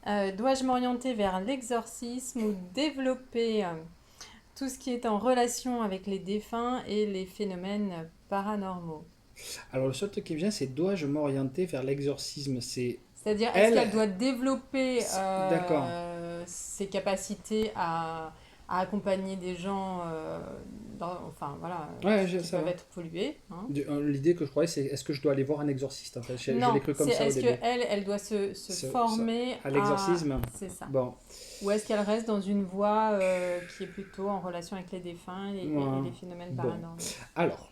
Dois-je m'orienter vers l'exorcisme ou développer tout ce qui est en relation avec les défunts et les phénomènes paranormaux? Alors, le seul truc qui me vient, c'est dois-je m'orienter vers l'exorcisme? C'est-à-dire, est-ce qu'elle doit développer D'accord. ses capacités à accompagner des gens qui peuvent être pollués, hein. L'idée que je croyais, c'est est-ce que je dois aller voir un exorciste en fait? Je l'ai cru comme ça au début. Est-ce qu'elle doit se former à l'exorcisme? C'est ça. Bon. Ou est-ce qu'elle reste dans une voie qui est plutôt en relation avec les défunts et les phénomènes paranormaux? Alors,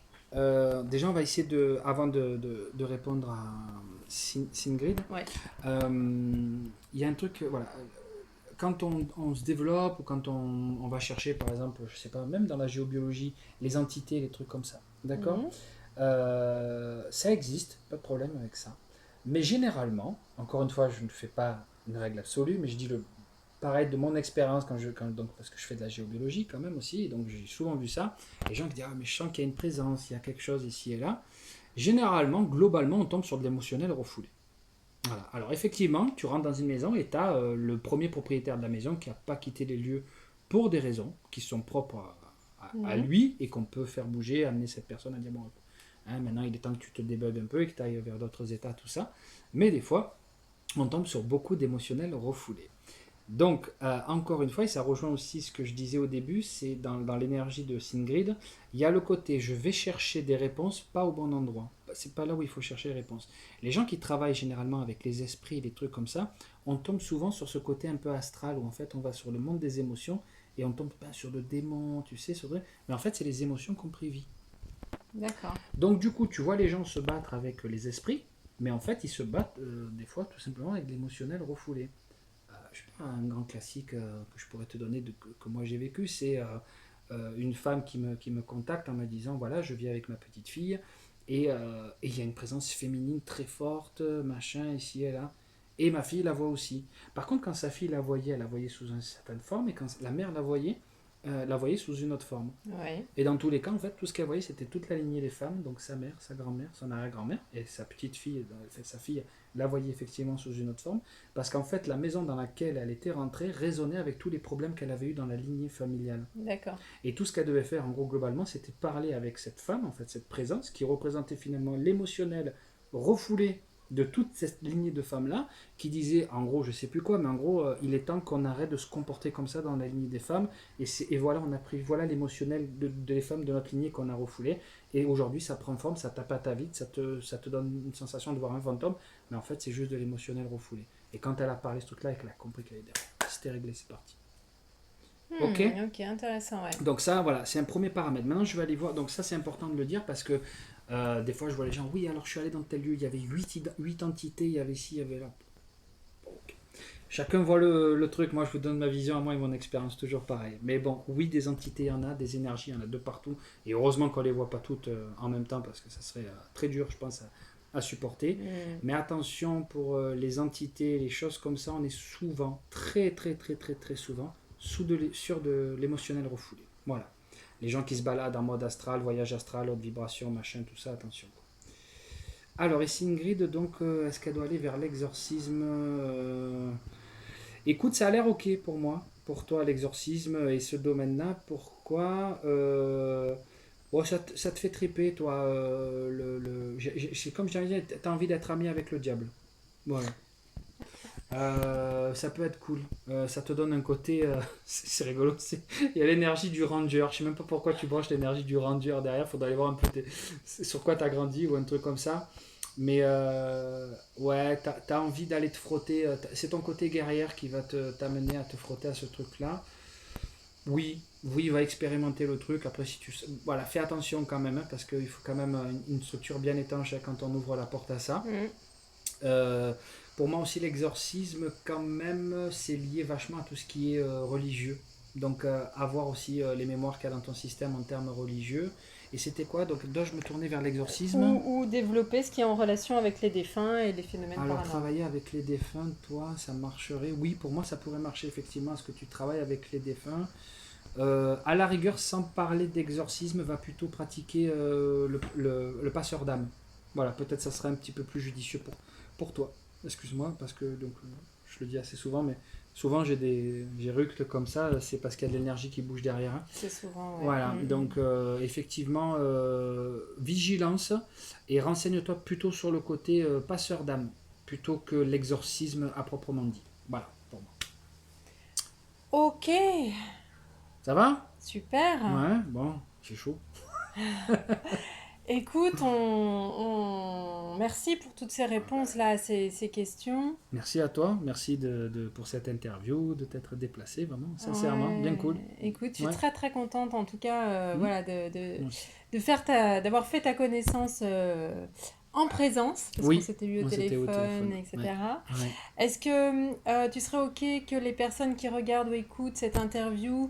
déjà on va essayer avant de répondre à Singrid. Ouais. Il y a un truc, voilà. Quand on se développe ou quand on va chercher, par exemple, je sais pas, même dans la géobiologie, les entités, les trucs comme ça, d'accord? Ça existe, pas de problème avec ça. Mais généralement, encore une fois, je ne fais pas une règle absolue, mais je dis pareil de mon expérience parce que je fais de la géobiologie quand même aussi, et donc j'ai souvent vu ça. Les gens qui disent mais je sens qu'il y a une présence, il y a quelque chose ici et là. Généralement, globalement, on tombe sur de l'émotionnel refoulé. Voilà. Alors effectivement, tu rentres dans une maison et tu as le premier propriétaire de la maison qui n'a pas quitté les lieux pour des raisons qui sont propres à lui et qu'on peut faire bouger, amener cette personne à dire bon, maintenant il est temps que tu te débugs un peu et que tu ailles vers d'autres états, tout ça. Mais des fois, on tombe sur beaucoup d'émotionnels refoulés. Donc, encore une fois, et ça rejoint aussi ce que je disais au début, c'est dans l'énergie de Singrid, il y a le côté je vais chercher des réponses pas au bon endroit. C'est pas là où il faut chercher les réponses. Les gens qui travaillent généralement avec les esprits, les trucs comme ça, on tombe souvent sur ce côté un peu astral où en fait on va sur le monde des émotions et on tombe pas sur le démon, tu sais, mais en fait c'est les émotions qu'on prévit. D'accord. Donc du coup, tu vois les gens se battre avec les esprits, Mais en fait, ils se battent des fois tout simplement avec de l'émotionnel refoulé. Je sais pas, un grand classique que je pourrais te donner que moi j'ai vécu, c'est une femme qui me contacte en me disant voilà, je vis avec ma petite fille et il y a une présence féminine très forte, machin, ici et là. Et ma fille la voit aussi. Par contre, quand sa fille elle la voyait sous une certaine forme, et quand la mère la voyait sous une autre forme. Ouais. Et dans tous les cas, en fait, tout ce qu'elle voyait, c'était toute la lignée des femmes, donc sa mère, sa grand-mère, son arrière-grand-mère, et sa petite fille, sa fille, la voyait effectivement sous une autre forme, parce qu'en fait, la maison dans laquelle elle était rentrée résonnait avec tous les problèmes qu'elle avait eus dans la lignée familiale. D'accord. Et tout ce qu'elle devait faire, en gros, globalement, c'était parler avec cette femme, en fait, cette présence, qui représentait finalement l'émotionnel refoulé de toute cette lignée de femmes-là, qui disait, en gros, je sais plus quoi, mais en gros, il est temps qu'on arrête de se comporter comme ça dans la lignée des femmes, et voilà, on a pris, voilà l'émotionnel des femmes de notre lignée qu'on a refoulé, et aujourd'hui, ça prend forme, ça tape à ta vie, ça te donne une sensation de voir un fantôme, mais en fait, c'est juste de l'émotionnel refoulé. Et quand elle a parlé ce truc-là, elle a compris qu'elle était derrière. C'était réglé, c'est parti. Ok. Ok, intéressant, ouais. Donc ça, voilà, c'est un premier paramètre. Maintenant, je vais aller voir. Donc ça, c'est important de le dire parce que des fois, je vois les gens. Oui, alors je suis allé dans tel lieu, il y avait 8 entités, il y avait ci, il y avait là. Ok. Chacun voit le truc. Moi, je vous donne ma vision à moi et mon expérience, toujours pareil. Mais bon, oui, des entités, il y en a, des énergies, il y en a de partout. Et heureusement qu'on les voit pas toutes en même temps parce que ça serait très dur, je pense, à supporter. Mais attention pour les entités, les choses comme ça, on est souvent, très souvent, sur de l'émotionnel refoulé. Voilà. Les gens qui se baladent en mode astral, voyage astral, haute vibration, machin, tout ça, attention. Alors, ici Ingrid, donc, est-ce qu'elle doit aller vers l'exorcisme Écoute, ça a l'air ok pour moi, pour toi, l'exorcisme et ce domaine-là. Pourquoi bon, ça te fait triper, toi. C'est comme je disais, tu as envie d'être ami avec le diable. Voilà. Ça peut être cool. Ça te donne un côté. C'est rigolo. Il y a l'énergie du ranger. Je sais même pas pourquoi tu branches l'énergie du ranger derrière. Faudrait aller voir un peu sur quoi tu as grandi ou un truc comme ça. Mais ouais, t'as envie d'aller te frotter. C'est ton côté guerrière qui va t'amener à te frotter à ce truc-là. Oui, va expérimenter le truc. Après, si tu. Voilà, fais attention quand même, hein, parce qu'il faut quand même une structure bien étanche quand on ouvre la porte à ça. Pour moi aussi, l'exorcisme, quand même, c'est lié vachement à tout ce qui est religieux. Donc, avoir aussi les mémoires qu'il y a dans ton système en termes religieux. Et c'était quoi? Donc, dois-je me tourner vers l'exorcisme? Ou développer ce qui est en relation avec les défunts et les phénomènes paranormaux. Alors, travailler avec les défunts, toi, ça marcherait? Oui, pour moi, ça pourrait marcher effectivement. Est-ce que tu travailles avec les défunts? À la rigueur, sans parler d'exorcisme, va plutôt pratiquer le passeur d'âme. Voilà, peut-être ça serait un petit peu plus judicieux pour toi. Excuse-moi, parce que donc, je le dis assez souvent, mais souvent j'ai rucles comme ça, c'est parce qu'il y a de l'énergie qui bouge derrière. Hein. C'est souvent, ouais. Voilà, donc effectivement, vigilance, et renseigne-toi plutôt sur le côté passeur d'âme, plutôt que l'exorcisme à proprement dit. Voilà, pour moi. Ok, Ça va? super. Ouais, bon, c'est chaud. Écoute, merci pour toutes ces réponses là à ces questions. Merci à toi, merci pour cette interview, de t'être déplacé, vraiment, sincèrement, bien cool. Écoute, je suis Ouais. très contente en tout cas voilà, Merci. d'avoir fait ta connaissance en présence, parce Oui, qu'on s'était vu au on s'était au téléphone, téléphone, etc. Ouais. Est-ce que tu serais OK que les personnes qui regardent ou écoutent cette interview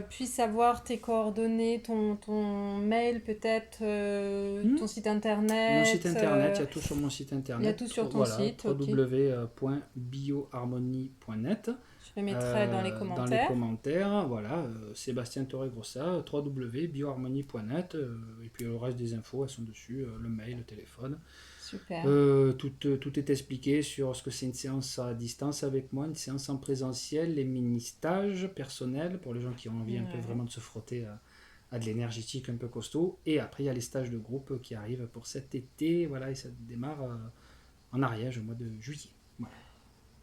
puissent avoir tes coordonnées, ton mail peut-être, ton site internet? Mon site internet, il y a tout sur mon site internet. Il y a tout sur ton site, ok. www.bioharmonie.net. Je le mettrai dans les commentaires. Dans les commentaires, voilà, Sébastien Torregrossa, www.bioharmonie.net, et puis le reste des infos, elles sont dessus, le mail, le téléphone. Super. Tout est expliqué sur ce que c'est une séance à distance avec moi, une séance en présentiel, les mini-stages personnels pour les gens qui ont envie un peu vraiment de se frotter à de l'énergétique un peu costaud. Et après, il y a les stages de groupe qui arrivent pour cet été, voilà, et ça démarre en Ariège au mois de juillet. Voilà.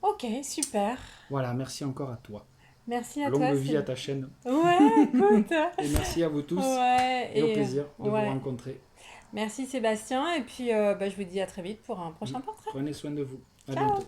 Ok, super. Voilà, merci encore à toi. Merci à Longue toi. vie à ta chaîne. Ouais, écoute. Et merci à vous tous. Ouais, et au plaisir de vous rencontrer. Merci Sébastien. Et puis, je vous dis à très vite pour un prochain portrait. Prenez soin de vous. À Ciao. bientôt.